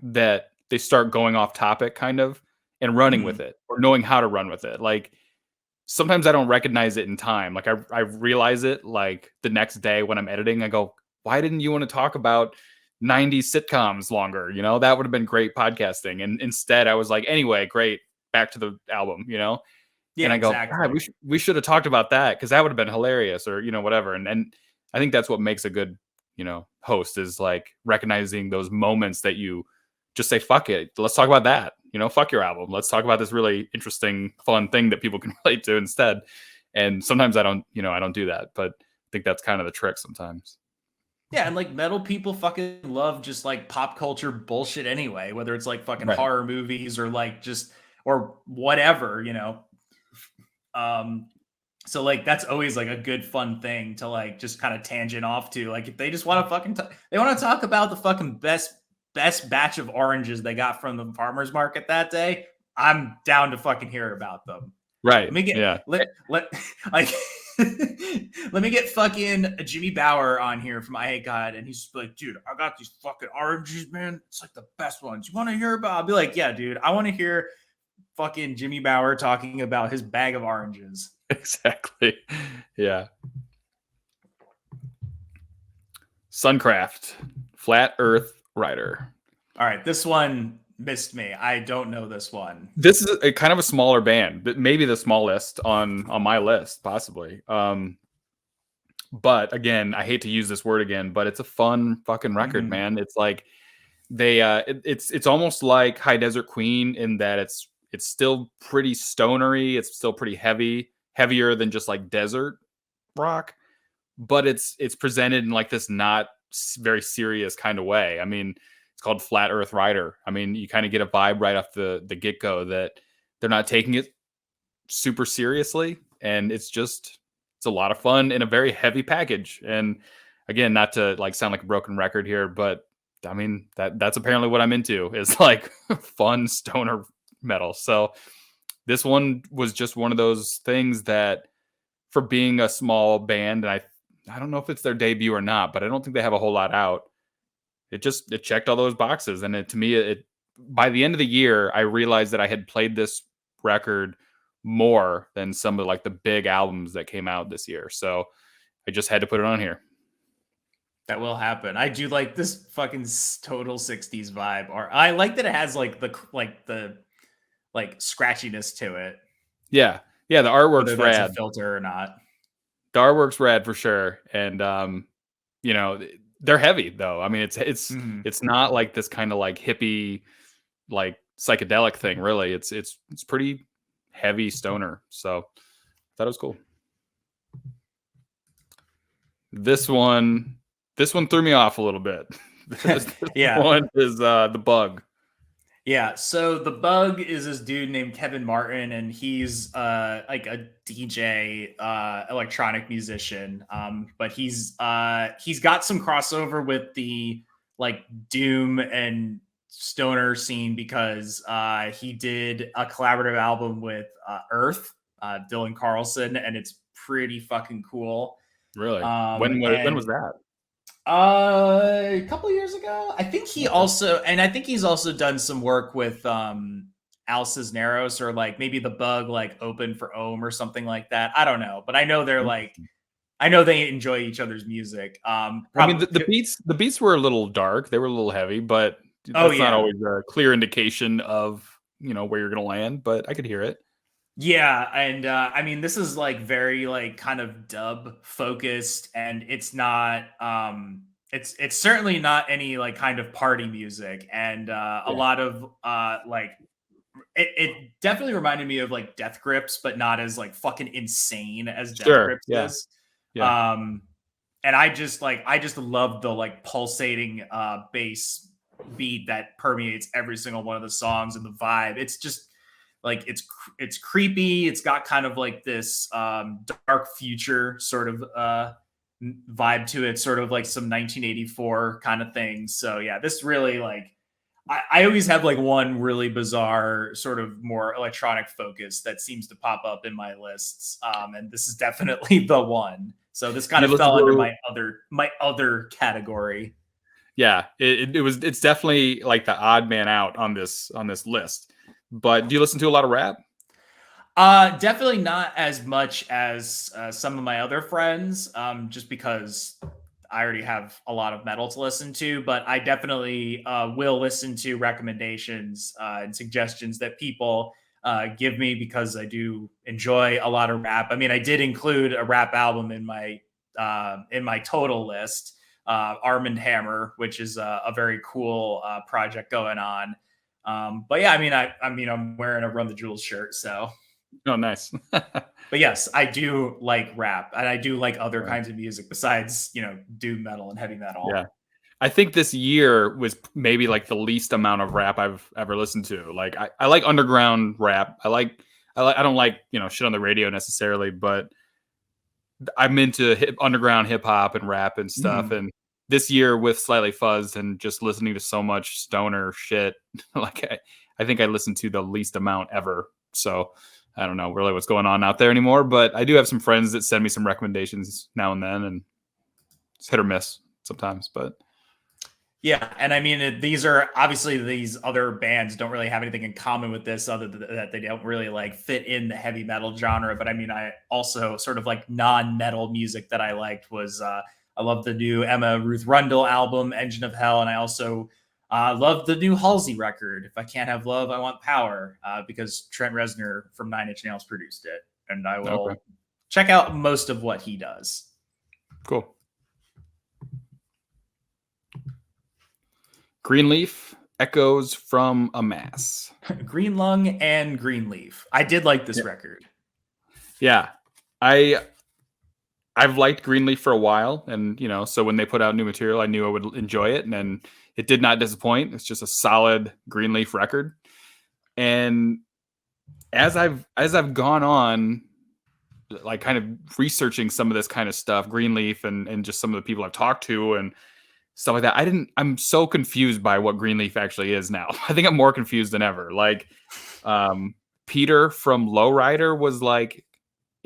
that they start going off topic kind of and running with it, or knowing how to run with it. Like sometimes I don't recognize it in time. Like I realize it like the next day when I'm editing. I go, why didn't you want to talk about 90s sitcoms longer? That would have been great podcasting. And instead I was like, anyway, great, back to the album, Yeah, and I go, exactly. God, we should have talked about that, because that would have been hilarious, or whatever. And I think that's what makes a good host, is like recognizing those moments that you just say, fuck it, let's talk about that. Fuck your album. Let's talk about this really interesting, fun thing that people can relate to instead. And sometimes I don't do that, but I think that's kind of the trick sometimes. Yeah, and like metal people fucking love just like pop culture bullshit anyway, whether it's like fucking horror movies or like just or whatever, So like that's always like a good fun thing to like just kind of tangent off to. Like if they just want to fucking they want to talk about the fucking best batch of oranges they got from the farmer's market that day, I'm down to fucking hear about them. Right. Let me get like let me get fucking Jimmy Bauer on here from I Hate God, and he's like, dude, I got these fucking oranges, man. It's like the best ones. You want to hear about? I'll be like, yeah, dude, I want to hear fucking Jimmy Bauer talking about his bag of oranges. Exactly. Yeah. Suncraft, Flat Earth Rider. All right, this one missed me. I don't know this one. This is a kind of a smaller band, but maybe the smallest on my list, possibly. But again, I hate to use this word again, but it's a fun fucking record, man. It's like they it's almost like High Desert Queen in that it's still pretty stonery, it's still pretty heavier than just like desert rock, but it's presented in like this not very serious kind of way. I mean, it's called Flat Earth Rider. I mean, you kind of get a vibe right off the get-go that they're not taking it super seriously, and it's a lot of fun in a very heavy package. And again, not to like sound like a broken record here, but I mean that's apparently what I'm into, is like fun stoner metal. So this one was just one of those things that, for being a small band, and I don't know if it's their debut or not, but I don't think they have a whole lot out. It checked all those boxes. And to me, by the end of the year, I realized that I had played this record more than some of like the big albums that came out this year. So I just had to put it on here. That will happen. I do like this fucking total 60s vibe. Or I like that it has like the scratchiness to it. Yeah. Yeah, the artwork's rad. That's a filter or not. The artwork's rad for sure. And they're heavy though. I mean, it's not like this kind of like hippie, like psychedelic thing, really. It's pretty heavy stoner. So I thought it was cool. This one threw me off a little bit. This one is The Bug. Yeah, so The Bug is this dude named Kevin Martin, and he's like a DJ, electronic musician. But he's got some crossover with the like doom and stoner scene, because he did a collaborative album with Earth, Dylan Carlson, and it's pretty fucking cool. Really? When was that? A couple of years ago. I think he's also done some work with Al Cisneros, or like maybe The Bug like opened for Ohm or something like that. I don't know, but I know they're like I know they enjoy each other's music. I mean, the beats were a little dark. They were a little heavy, but Oh that's not yeah. always a clear indication of, where you're going to land, but I could hear it. Yeah, and I mean, this is like very like kind of dub focused, and it's not. It's certainly not any like kind of party music, and a Yeah. lot of like it definitely reminded me of like Death Grips, but not as like fucking insane as Death Sure. Grips Yeah. is. Yeah. Um, and I just love the like pulsating bass beat that permeates every single one of the songs and the vibe. It's just like it's creepy. It's got kind of like this dark future sort of vibe to it, sort of like some 1984 kind of thing. So yeah, this really like I always have like one really bizarre sort of more electronic focus that seems to pop up in my lists, and this is definitely the one. So this kind You of listen fell under to my other category. Yeah, it's definitely like the odd man out on this list. But do you listen to a lot of rap? Definitely not as much as some of my other friends, just because I already have a lot of metal to listen to. But I definitely will listen to recommendations and suggestions that people give me because I do enjoy a lot of rap. I mean, I did include a rap album in my total list, Arm and Hammer, which is a very cool project going on. But yeah, I mean, I'm wearing a Run the Jewels shirt, so. Oh, nice. But yes, I do like rap, and I do like other Yeah. kinds of music besides, doom metal and heavy Yeah. metal. I think this year was maybe like the least amount of rap I've ever listened to. Like I like underground rap. I don't like, shit on the radio necessarily, but I'm into underground hip hop and rap and stuff. Mhm. And this year with Slightly Fuzzed and just listening to so much stoner shit, like I think I listened to the least amount ever. So I don't know really what's going on out there anymore, but I do have some friends that send me some recommendations now and then, and it's hit or miss sometimes. But Yeah, and I mean, these are obviously these other bands don't really have anything in common with this, other than that they don't really like fit in the heavy metal genre. But I mean, I also sort of like non-metal music that I liked was I love the new Emma Ruth Rundle album, Engine of Hell, and I also love the new Halsey record, If I Can't Have Love, I Want Power, because Trent Reznor from Nine Inch Nails produced it, and I okay, will check out most of what he does. cool. Greenleaf, Echoes from a Mass. Green Lung and Greenleaf. I did like this record. Yeah, I've liked Greenleaf for a while, and so when they put out new material, I knew I would enjoy it, and then it did not disappoint. It's just a solid Greenleaf record. And as I've gone on, like kind of researching some of this kind of stuff, Greenleaf and just some of the people I've talked to and stuff like that, I'm so confused by what Greenleaf actually is now. I think I'm more confused than ever. Like, Peter from Lowrider was like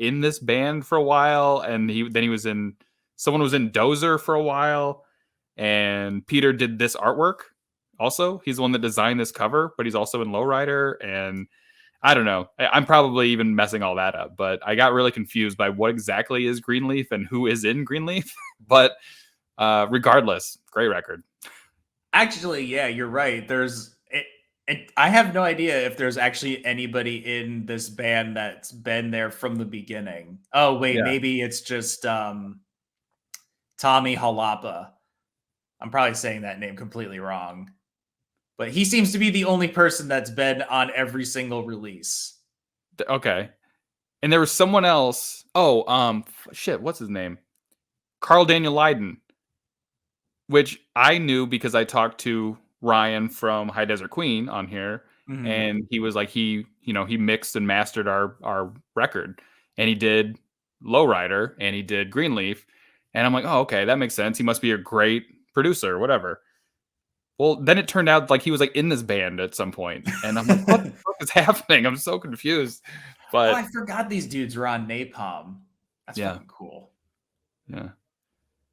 in this band for a while, and someone was in Dozer for a while, and Peter did this artwork also. He's the one that designed this cover, but he's also in Lowrider, and I don't know. I'm probably even messing all that up, but I got really confused by what exactly is Greenleaf and who is in Greenleaf. But regardless, great record. Actually, yeah, you're right. I have no idea if there's actually anybody in this band that's been there from the beginning. Oh, wait, Yeah. maybe it's just Tommy Halapa. I'm probably saying that name completely wrong. But he seems to be the only person that's been on every single release. Okay. And there was someone else. Oh, shit, what's his name? Carl Daniel Leiden, which I knew because I talked to Ryan from High Desert Queen on here, Mhm. and he was like he mixed and mastered our record, and he did Lowrider and he did Greenleaf, and I'm like, oh, okay, that makes sense. He must be a great producer, whatever. Well, then it turned out like he was like in this band at some point, and I'm like, what the fuck is happening? I'm so confused. Oh, But I forgot these dudes were on Napalm. That's yeah, fucking cool. yeah.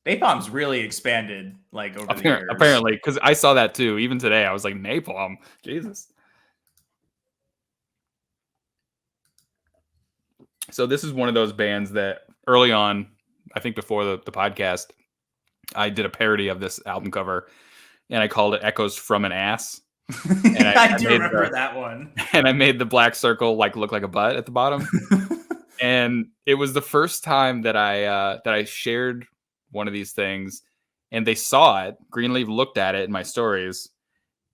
Napalm's really expanded like over the years. Apparently, because I saw that too. Even today, I was like, Napalm, Jesus. So this is one of those bands that early on I think before the podcast, I did a parody of this album cover, and I called it "Echoes from an Ass." And I do remember that one. And I made the black circle like look like a butt at the bottom. And it was the first time that I shared one of these things, and they saw it. Greenleaf looked at it in my stories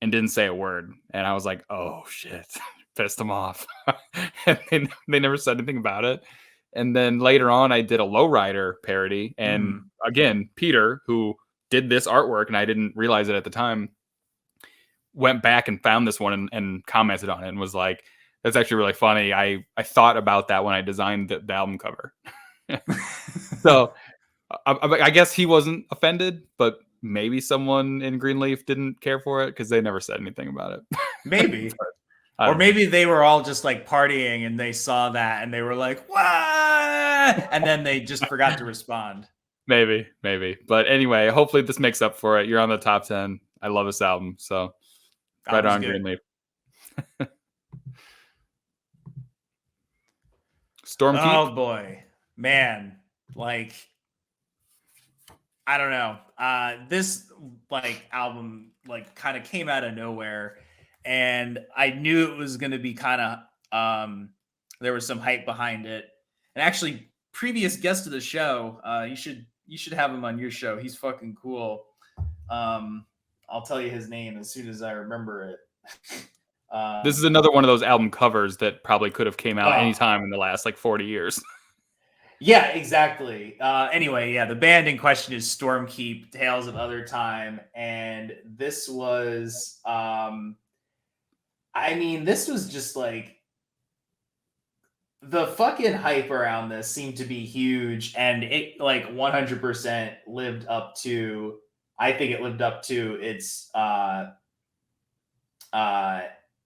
and didn't say a word. And I was like, oh shit, pissed them off. And they never said anything about it. And then later on, I did a Lowrider parody. And again, Peter, who did this artwork, and I didn't realize it at the time, went back and found this one and commented on it and was like, that's actually really funny. I thought about that when I designed the album cover. So I guess he wasn't offended, but maybe someone in Greenleaf didn't care for it because they never said anything about it. Maybe. Or maybe they were all just like partying and they saw that and they were like, what? And then they just forgot to respond. Maybe. But anyway, hopefully this makes up for it. You're on the top 10. I love this album. So right on, Greenleaf. Stormkeep. Oh boy, man! Like, I don't know. This like album like kind of came out of nowhere, and I knew it was going to be kind of there was some hype behind it. And actually, previous guest of the show, you should have him on your show. He's fucking cool. I'll tell you his name as soon as I remember it. This is another one of those album covers that probably could have came out anytime in the last like 40 years. Yeah, exactly. Anyway, yeah, the band in question is Stormkeep, Tales of Other Time, and this was, this was just like the fucking hype around this seemed to be huge, and it like 100% lived up to. I think it lived up to its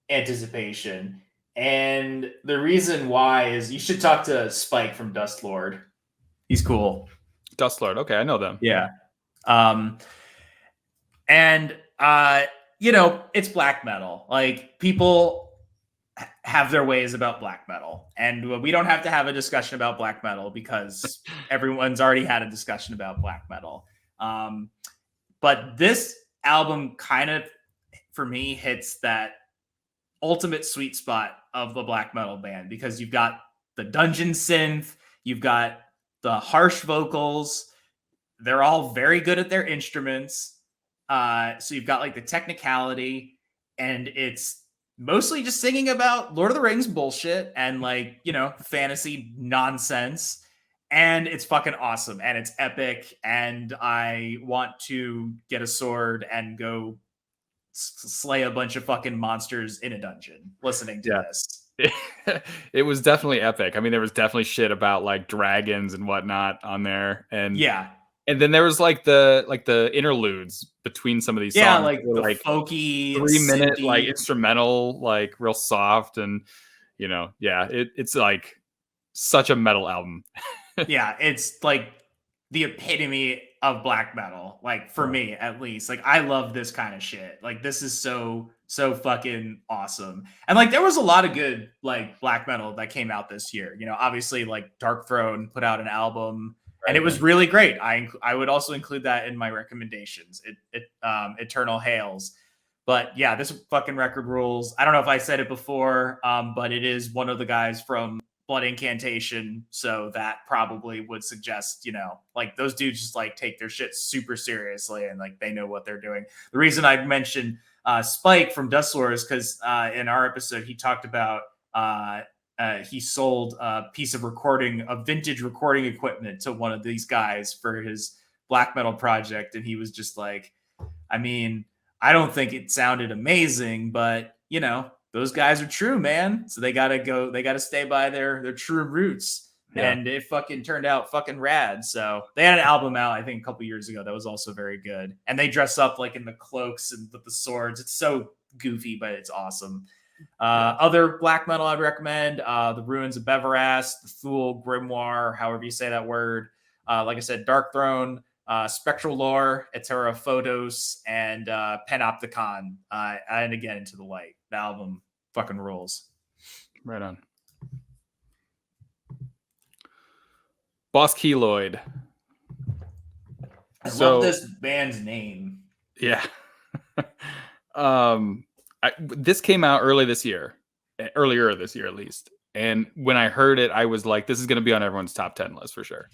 anticipation. And the reason why is you should talk to Spike from Dust Lord. He's cool. Dust Lord. Okay, I know them. Yeah. It's black metal. Like, people have their ways about black metal. And we don't have to have a discussion about black metal because everyone's already had a discussion about black metal. But this album kind of, for me, hits that ultimate sweet spot of the black metal band because you've got the dungeon synth, you've got the harsh vocals. They're all very good at their instruments. So you've got like the technicality, and it's mostly just singing about Lord of the Rings bullshit and like, fantasy nonsense. And it's fucking awesome and it's epic. And I want to get a sword and go slay a bunch of fucking monsters in a dungeon listening to this. It was definitely epic. I mean, there was definitely shit about like dragons and whatnot on there. And and then there was like the interludes between some of these songs. Like the folky 3-minute like instrumental, like real soft, and it's like such a metal album. Yeah, it's like the epitome of black metal, like for me at least. Like, I love this kind of shit. Like, this is so fucking awesome. And like, there was a lot of good like black metal that came out this year. Obviously like Dark Throne put out an album, and it was really great. I would also include that in my recommendations. Eternal Hails. But yeah, this fucking record rules. I don't know if I said it before, but it is one of the guys from Blood Incantation, so that probably would suggest, like those dudes just like take their shit super seriously and like they know what they're doing. The reason I mentioned Spike from Dust Lord is because in our episode he talked about he sold a piece of vintage recording equipment to one of these guys for his black metal project, and he was just like, I mean, I don't think it sounded amazing, but those guys are true, man. So they gotta stay by their true roots. Yeah. And it fucking turned out fucking rad. So they had an album out, I think, a couple years ago that was also very good. And they dress up like in the cloaks and with the swords. It's so goofy, but it's awesome. Other black metal I'd recommend, The Ruins of Beveras, The Thule Grimoire, however you say that word. Like I said, Dark Throne, Spectral Lore, Etera Photos, and Panopticon, and again, Into the Light. The album fucking rules. Right on. Boss Keloid, I love So this band's name. yeah. This came out earlier this year at least. And when I heard it, I was like, this is going to be on everyone's top 10 list for sure.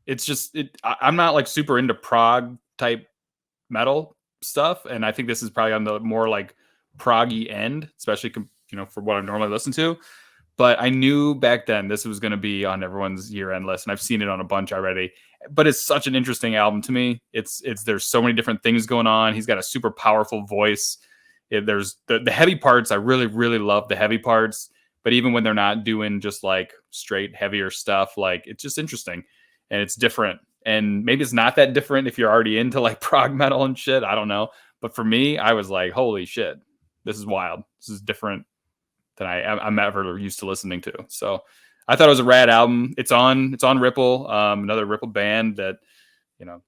It's just, I'm not like super into prog type metal stuff. And I think this is probably on the more like proggy end, especially, for what I normally listen to. But I knew back then this was going to be on everyone's year-end list, and I've seen it on a bunch already. But it's such an interesting album to me. It's there's so many different things going on. He's got a super powerful voice. There's the heavy parts. I really really love the heavy parts. But even when they're not doing just like straight heavier stuff, like it's just interesting and it's different. And maybe it's not that different if you're already into like prog metal and shit. I don't know. But for me, I was like, holy shit, this is wild. This is different than I'm ever used to listening to. So I thought it was a rad album. It's on Ripple, another Ripple band that,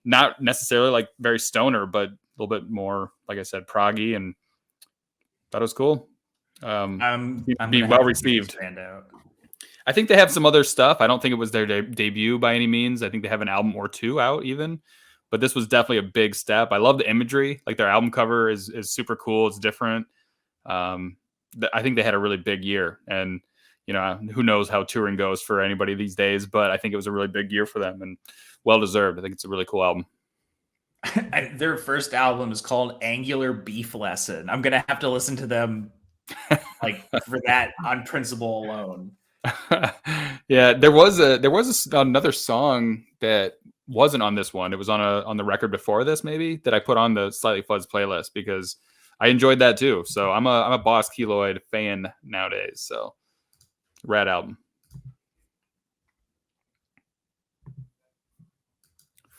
not necessarily like very stoner, but a little bit more, like I said, proggy, and thought it was cool. I'm be well received. I think they have some other stuff. I don't think it was their debut by any means. I think they have an album or two out even, but this was definitely a big step. I love the imagery. Like their album cover is super cool. It's different. I think they had a really big year, and who knows how touring goes for anybody these days, but I think it was a really big year for them and well deserved. I think it's a really cool album. Their first album is called Angular Beef Lesson. I'm gonna have to listen to them like for that on principle alone. Yeah, there was another song that wasn't on this one. It was on the record before this, maybe, that I put on the Slightly Fuzzed playlist because I enjoyed that too. So I'm a Boss Keloid fan nowadays. So rad album.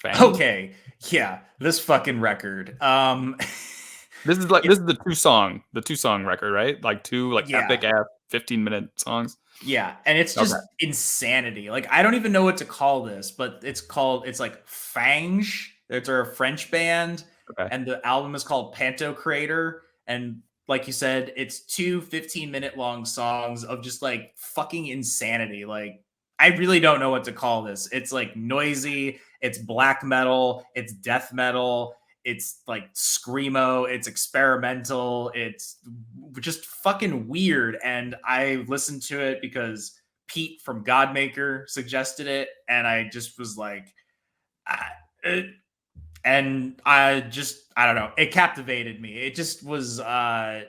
Fang? Okay, yeah, this fucking record. This is the two song record, right? Like two epic ass 15-minute songs. Yeah, and it's just insanity. Like I don't even know what to call this, but it's like Fange. It's a French band, and the album is called Panto Crater. And like you said, it's two 15-minute long songs of just like fucking insanity. Like I really don't know what to call this. It's like noisy, it's black metal, it's death metal, it's like screamo, it's experimental, it's just fucking weird. And I listened to it because Pete from Godmaker suggested it, and I just was like, and I don't know, it captivated me. It just was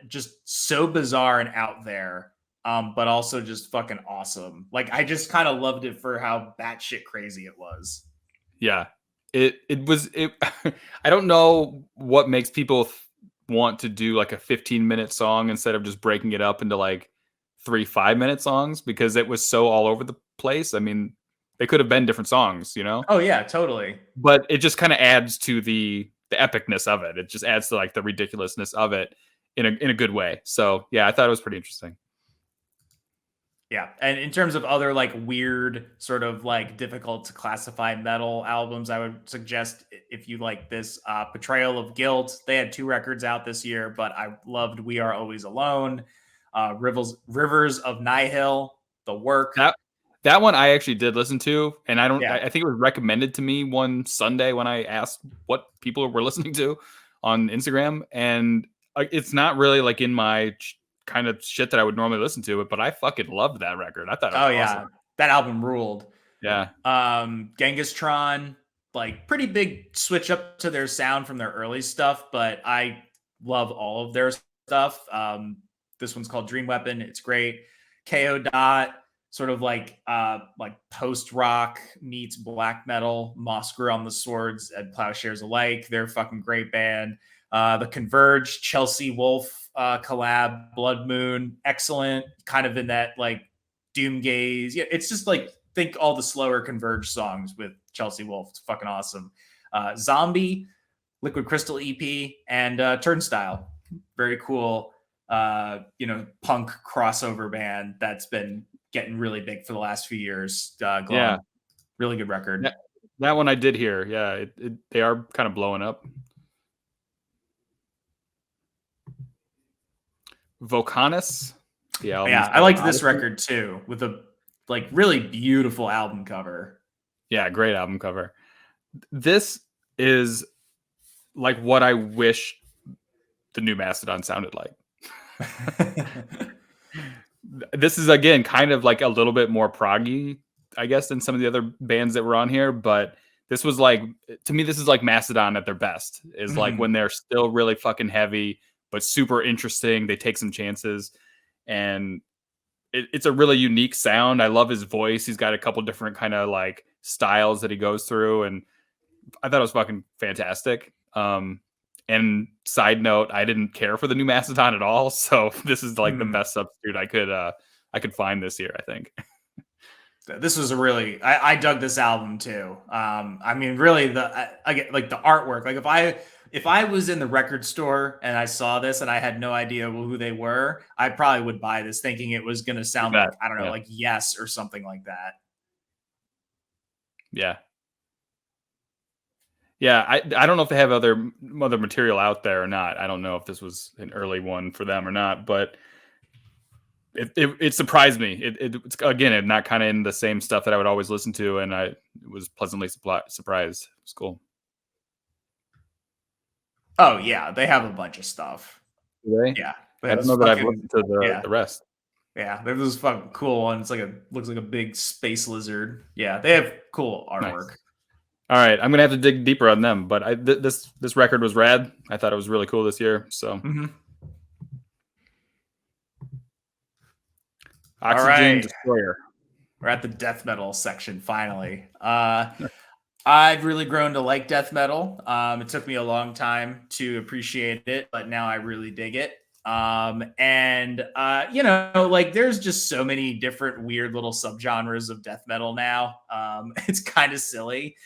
just so bizarre and out there, but also just fucking awesome. Like I just kind of loved it for how batshit crazy it was. Yeah. It was I don't know what makes people want to do like a 15-minute song instead of just breaking it up into like 3 5-minute songs, because it was so all over the place. I mean, they could have been different songs, Oh yeah, totally. But it just kind of adds to the epicness of it. It just adds to like the ridiculousness of it in a good way. So yeah, I thought it was pretty interesting. Yeah, and in terms of other like weird, sort of like difficult to classify metal albums, I would suggest if you like this, Portrayal of Guilt. They had 2 records out this year, but I loved We Are Always Alone, Rivers of Nihil, The Work. That one I actually did listen to, and I think it was recommended to me one Sunday when I asked what people were listening to on Instagram, and it's not really like in my kind of shit that I would normally listen to it, but I fucking loved that record. I thought it was awesome. That album ruled. Yeah. Genghis Tron, like pretty big switch up to their sound from their early stuff, but I love all of their stuff. This one's called Dream Weapon. It's great. KO Dot, sort of like post rock meets black metal. Moss Grew on the Swords and Plowshares Alike. They're a fucking great band. The Converge, Chelsea Wolfe collab, Blood Moon, excellent, kind of in that like doom gaze. Yeah, it's just like think all the slower Converge songs with Chelsea Wolfe. It's fucking awesome. Zombie, Liquid Crystal EP, and Turnstile, very cool. Punk crossover band that's been getting really big for the last few years. Yeah, really good record. That one I did hear. Yeah, they are kind of blowing up. Vocanus. Yeah, I liked this record too, with a like really beautiful album cover. Yeah, great album cover. This is like what I wish the new Mastodon sounded like. This is again kind of like a little bit more proggy, I guess, than some of the other bands that were on here, but this was like, to me, this is like Mastodon at their best, is like when they're still really fucking heavy but super interesting. They take some chances, and it's a really unique sound. I love his voice. He's got a couple different kind of like styles that he goes through, and I thought it was fucking fantastic. And side note, I didn't care for the new Mastodon at all, so this is like the best substitute I could find this year, I think. This was I dug this album too. I mean, really, I get like the artwork. Like if I was in the record store and I saw this and I had no idea who they were, I probably would buy this thinking it was going to sound like, I don't know, like Yes or something like that. Yeah. Yeah, I don't know if they have other material out there or not. I don't know if this was an early one for them or not, but it surprised me. It's again, not kind of in the same stuff that I would always listen to, and I was pleasantly surprised. It's cool. Oh yeah, they have a bunch of stuff. Do they? Yeah, I don't know that I've listened to the rest. Yeah, there's this fucking cool one. It's looks like a big space lizard. Yeah, they have cool artwork. Nice. All right, I'm gonna have to dig deeper on them, but this record was rad. I thought it was really cool this year. So, Oxygen Destroyer. We're at the death metal section finally. I've really grown to like death metal. It took me a long time to appreciate it, but now I really dig it. You know, like there's just so many different weird little subgenres of death metal now. It's kind of silly.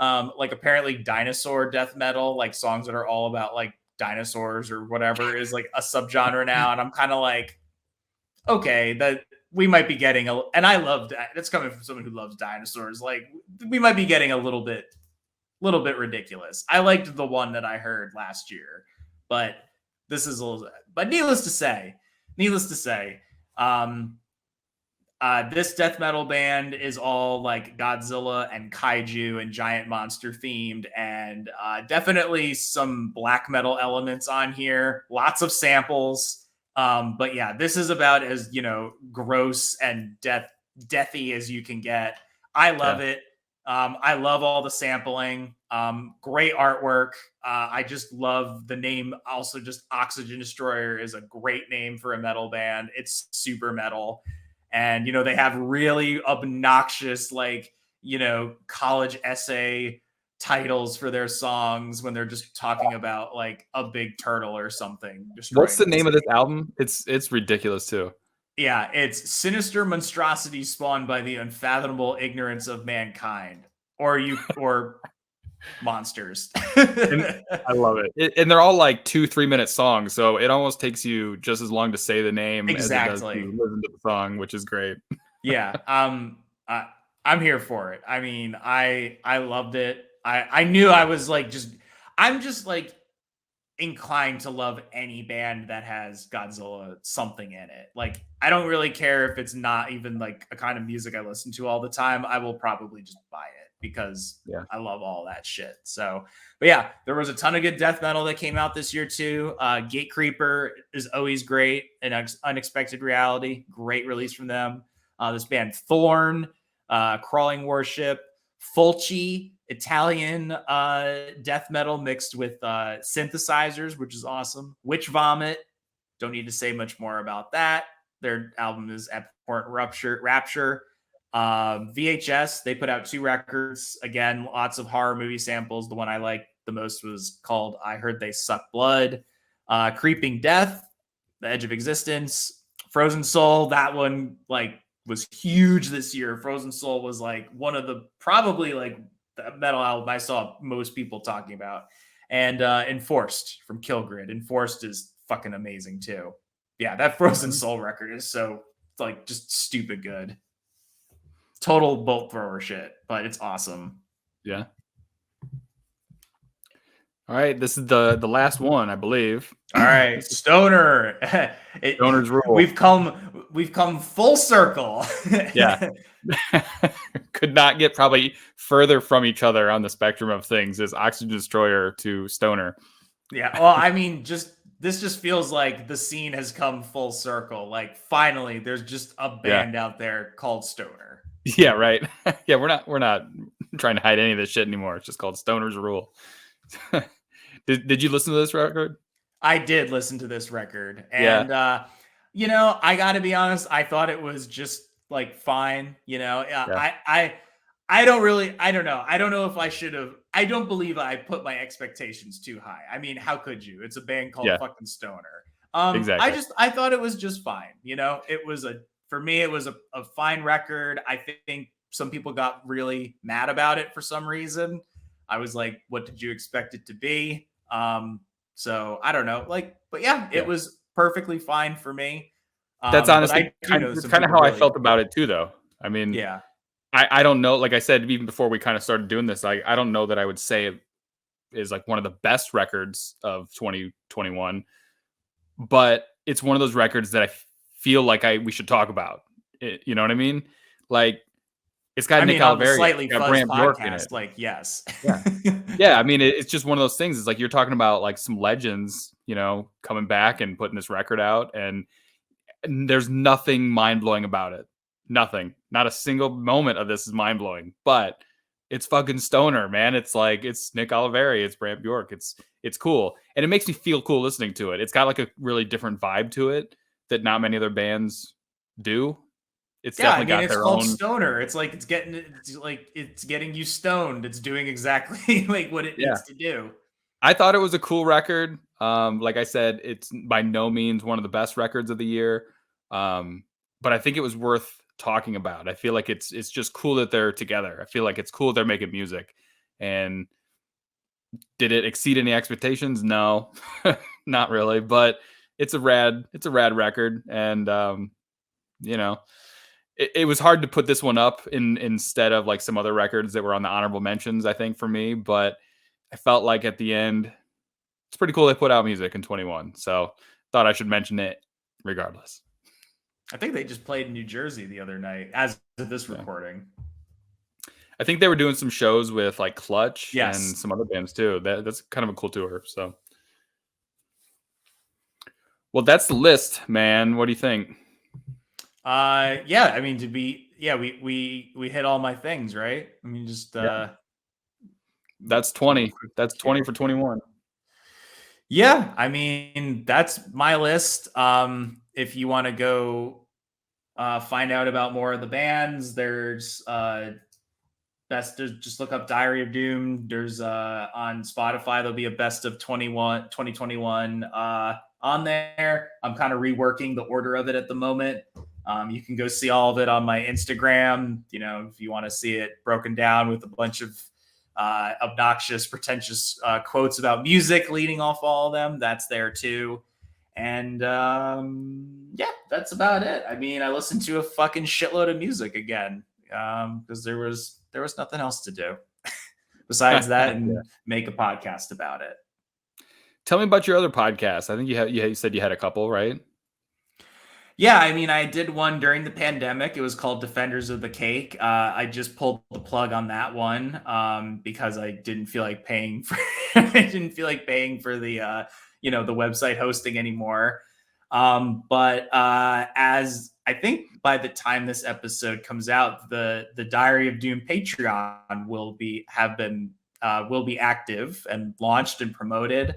Like apparently dinosaur death metal, like songs that are all about like dinosaurs or whatever, is like a subgenre now. And I'm kind of like, okay, that we might be getting and I love that. That's coming from someone who loves dinosaurs. Like we might be getting a little bit ridiculous. I liked the one that I heard last year, but this is a little, but needless to say, this death metal band is all like Godzilla and kaiju and giant monster themed, and definitely some black metal elements on here. Lots of samples. But yeah, this is about as, you know, gross and deathy as you can get. I love it. I love all the sampling. Great artwork. I just love the name. Also, just Oxygen Destroyer is a great name for a metal band. It's super metal. And, you know, they have really obnoxious, like, you know, college essay titles for their songs when they're just talking about like a big turtle or something. What's the name of this album? It's ridiculous too. Yeah, it's Sinister Monstrosity Spawned by the Unfathomable Ignorance of Mankind. Or monsters. I love it. And they're all like 2-3 minute songs, so it almost takes you just as long to say the name as it does to listen to the song, which is great. Yeah, I'm here for it. I mean, I loved it. I knew I was like I'm just like inclined to love any band that has Godzilla something in it. Like I don't really care if it's not even like a kind of music I listen to all the time. I will probably just buy it because I love all that shit. So, but yeah, there was a ton of good death metal that came out this year too. Gate Creeper is always great. An Unexpected Reality, great release from them. This band Thorn, Crawling Worship, Fulci, Italian death metal mixed with synthesizers, which is awesome. Witch Vomit, don't need to say much more about that. Their album is Abhorrent Rapture. VHS, they put out 2 records. Again, lots of horror movie samples. The one I liked the most was called I Heard They Suck Blood. Creeping Death, The Edge of Existence. Frozen Soul, that one like was huge this year. Frozen Soul was like one of the probably like the metal album I saw most people talking about. And Enforced from Killgrid. Enforced is fucking amazing too. Yeah, that Frozen Soul record is so like just stupid good. Total bolt thrower shit, but it's awesome. Yeah. All right, this is the last one, I believe. All right, Stoner. Stoner's rule. We've come we've come full circle. Yeah. Could not get probably further from each other on the spectrum of things as Oxygen Destroyer to Stoner. Yeah. Well, I mean, this just feels like the scene has come full circle. Like finally, there's just a band out there called Stoner. Yeah, right. Yeah, we're not trying to hide any of this shit anymore. It's just called Stoner's Rule. Did you listen to this record? I did listen to this record, and I got to be honest, I thought it was just like fine. I don't know. I don't know if I should have. I don't believe I put my expectations too high. I mean, how could you? It's a band called fucking Stoner. Exactly. I thought it was just fine. For me, it was a fine record. I think some people got really mad about it for some reason. I was like, what did you expect it to be? So I don't know, but it was perfectly fine for me. That's honestly kind of how I felt about it too, though. I mean, I don't know. Like I said, even before we kind of started doing this, I don't know that I would say it is like one of the best records of 2021, but it's one of those records that I feel like we should talk about. You know what I mean? Like, it's got Nick Oliveri, Slightly got Fuzzed Bram Bjork in podcast, it. like, yes. Yeah. I mean, it's just one of those things. It's like you're talking about like some legends, coming back and putting this record out, and there's nothing mind-blowing about it. Nothing. Not a single moment of this is mind-blowing, but it's fucking Stoner, man. It's like, it's Nick Oliveri, it's Bram Bjork. It's cool. And it makes me feel cool listening to it. It's got like a really different vibe to it that not many other bands do. It's definitely got their own Stoner. It's like it's getting you stoned. It's doing exactly like what it needs to do. I thought it was a cool record. Like I said, it's by no means one of the best records of the year. But I think it was worth talking about. I feel like it's just cool that they're together. I feel like it's cool they're making music. And did it exceed any expectations? No, not really. But it's a rad record, and it was hard to put this one up instead of like some other records that were on the honorable mentions, I think, for me. But I felt like at the end, it's pretty cool they put out music in 21. So thought I should mention it regardless. I think they just played in New Jersey the other night as of this recording. I think they were doing some shows with like Clutch and some other bands too. That's kind of a cool tour. So, well, that's the list, man. What do you think? I mean, we hit all my things, right? I mean, just that's 20. That's 20 for 21. Yeah, I mean, that's my list. If you want to go find out about more of the bands, there's best to just look up Diary of Doom. There's on Spotify, there'll be a best of 2021 on there. I'm kind of reworking the order of it at the moment. You can go see all of it on my Instagram. If you want to see it broken down with a bunch of obnoxious, pretentious quotes about music leading off all of them, that's there too. And that's about it. I mean, I listened to a fucking shitload of music again because there was nothing else to do besides that and make a podcast about it. Tell me about your other podcasts. I think you said you had a couple, right? Yeah, I mean, I did one during the pandemic. It was called Defenders of the Cake. I just pulled the plug on that one because I didn't feel like paying for the the website hosting anymore. But as I think by the time this episode comes out, the Diary of Doom Patreon will be active and launched and promoted.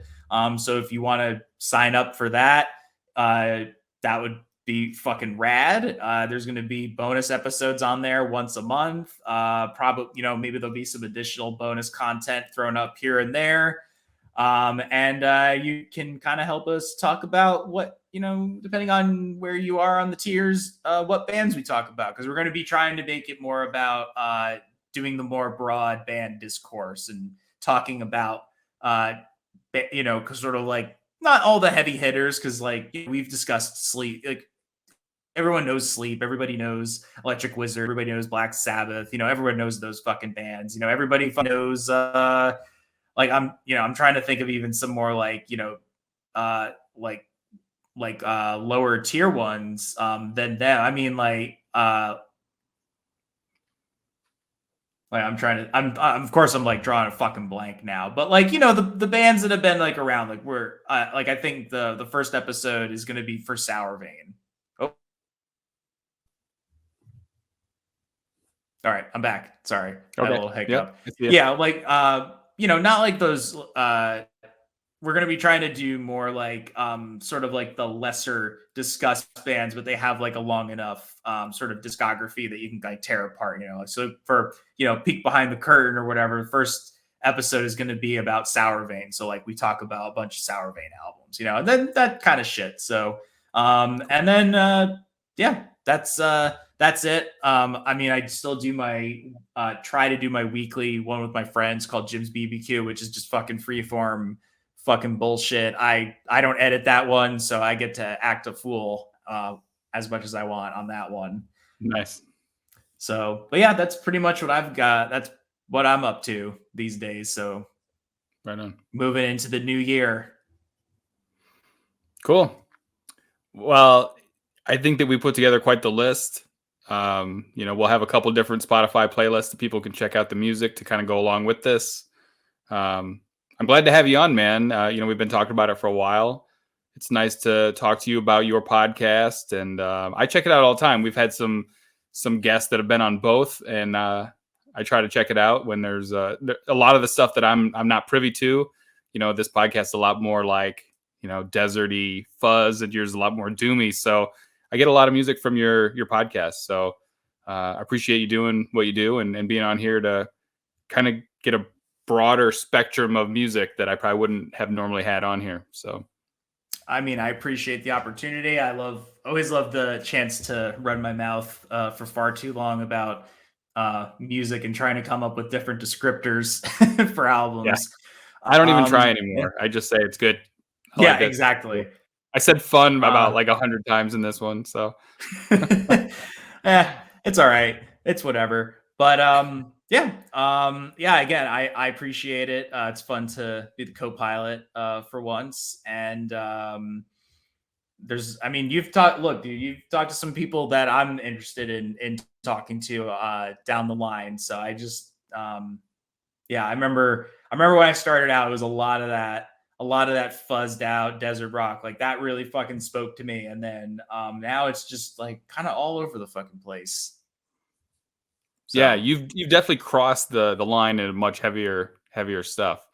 So if you want to sign up for that, that would be fucking rad. There's going to be bonus episodes on there once a month. Probably, maybe there'll be some additional bonus content thrown up here and there. And you can kind of help us talk about what, depending on where you are on the tiers, what bands we talk about. Because we're going to be trying to make it more about doing the more broad band discourse and talking about, sort of like not all the heavy hitters. Because we've discussed Sleep, everyone knows Sleep. Everybody knows Electric Wizard. Everybody knows Black Sabbath. Everyone knows those fucking bands. Everybody knows. I'm trying to think of even some more like lower tier ones than them. I mean, I'm trying to. I'm of course I'm like drawing a fucking blank now, but like the bands that have been like around like we're like I think the first episode is going to be for Sour Vein. Oh, all right, I'm back. Sorry, had a little hiccup. Yep. Yeah, like not like those. We're going to be trying to do more like sort of like the lesser discussed bands, but they have like a long enough sort of discography that you can like tear apart, so for peek behind the curtain or whatever, the first episode is going to be about Sour Vein, so like we talk about a bunch of Sour Vein albums, and then that kind of shit. So and then yeah, that's it. I mean, I still do my try to do my weekly one with my friends called Jim's BBQ, which is just fucking freeform fucking bullshit. I don't edit that one, so I get to act a fool as much as I want on that one. Nice. So, but yeah, that's pretty much what I've got. That's what I'm up to these days. So, right on. Moving into the new year. Cool. Well, I think that we put together quite the list. We'll have a couple different Spotify playlists that people can check out the music to kind of go along with this. I'm glad to have you on, man. We've been talking about it for a while. It's nice to talk to you about your podcast, and I check it out all the time. We've had some guests that have been on both, and I try to check it out when there's a lot of the stuff that I'm not privy to. This podcast is a lot more like deserty fuzz, and yours is a lot more doomy. So I get a lot of music from your podcast. So I appreciate you doing what you do and being on here to kind of get a broader spectrum of music that I probably wouldn't have normally had on here. So, I mean, I appreciate the opportunity. I always love the chance to run my mouth for far too long about music and trying to come up with different descriptors for albums. Yeah. I don't even try anymore. I just say it's good. Yeah, exactly. I said fun about like 100 times in this one. So it's all right. It's whatever. But again, I appreciate it. It's fun to be the co-pilot for once. And you've talked to some people that I'm interested in talking to down the line. So I just I remember when I started out, it was a lot of that fuzzed out desert rock, like that really fucking spoke to me. And then now it's just like kind of all over the fucking place. So. Yeah, you've definitely crossed the line into much heavier stuff.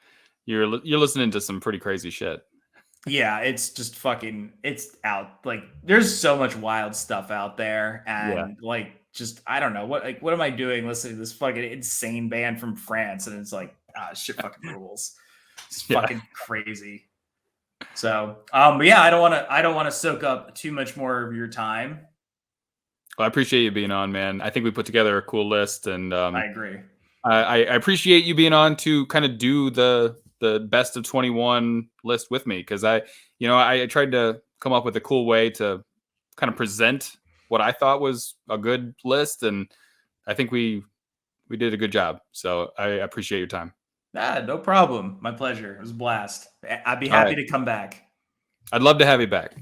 You're listening to some pretty crazy shit. Yeah, it's just it's out. Like there's so much wild stuff out there, and I don't know what am I doing listening to this fucking insane band from France, and it's like shit fucking rules. It's fucking crazy. So, but yeah, I don't want to soak up too much more of your time. Well, I appreciate you being on, man. I think we put together a cool list, and I agree. I appreciate you being on to kind of do the best of 21 list with me, because I tried to come up with a cool way to kind of present what I thought was a good list, and I think we did a good job. So I appreciate your time. No problem. My pleasure. It was a blast. I'd be happy to come back. I'd love to have you back.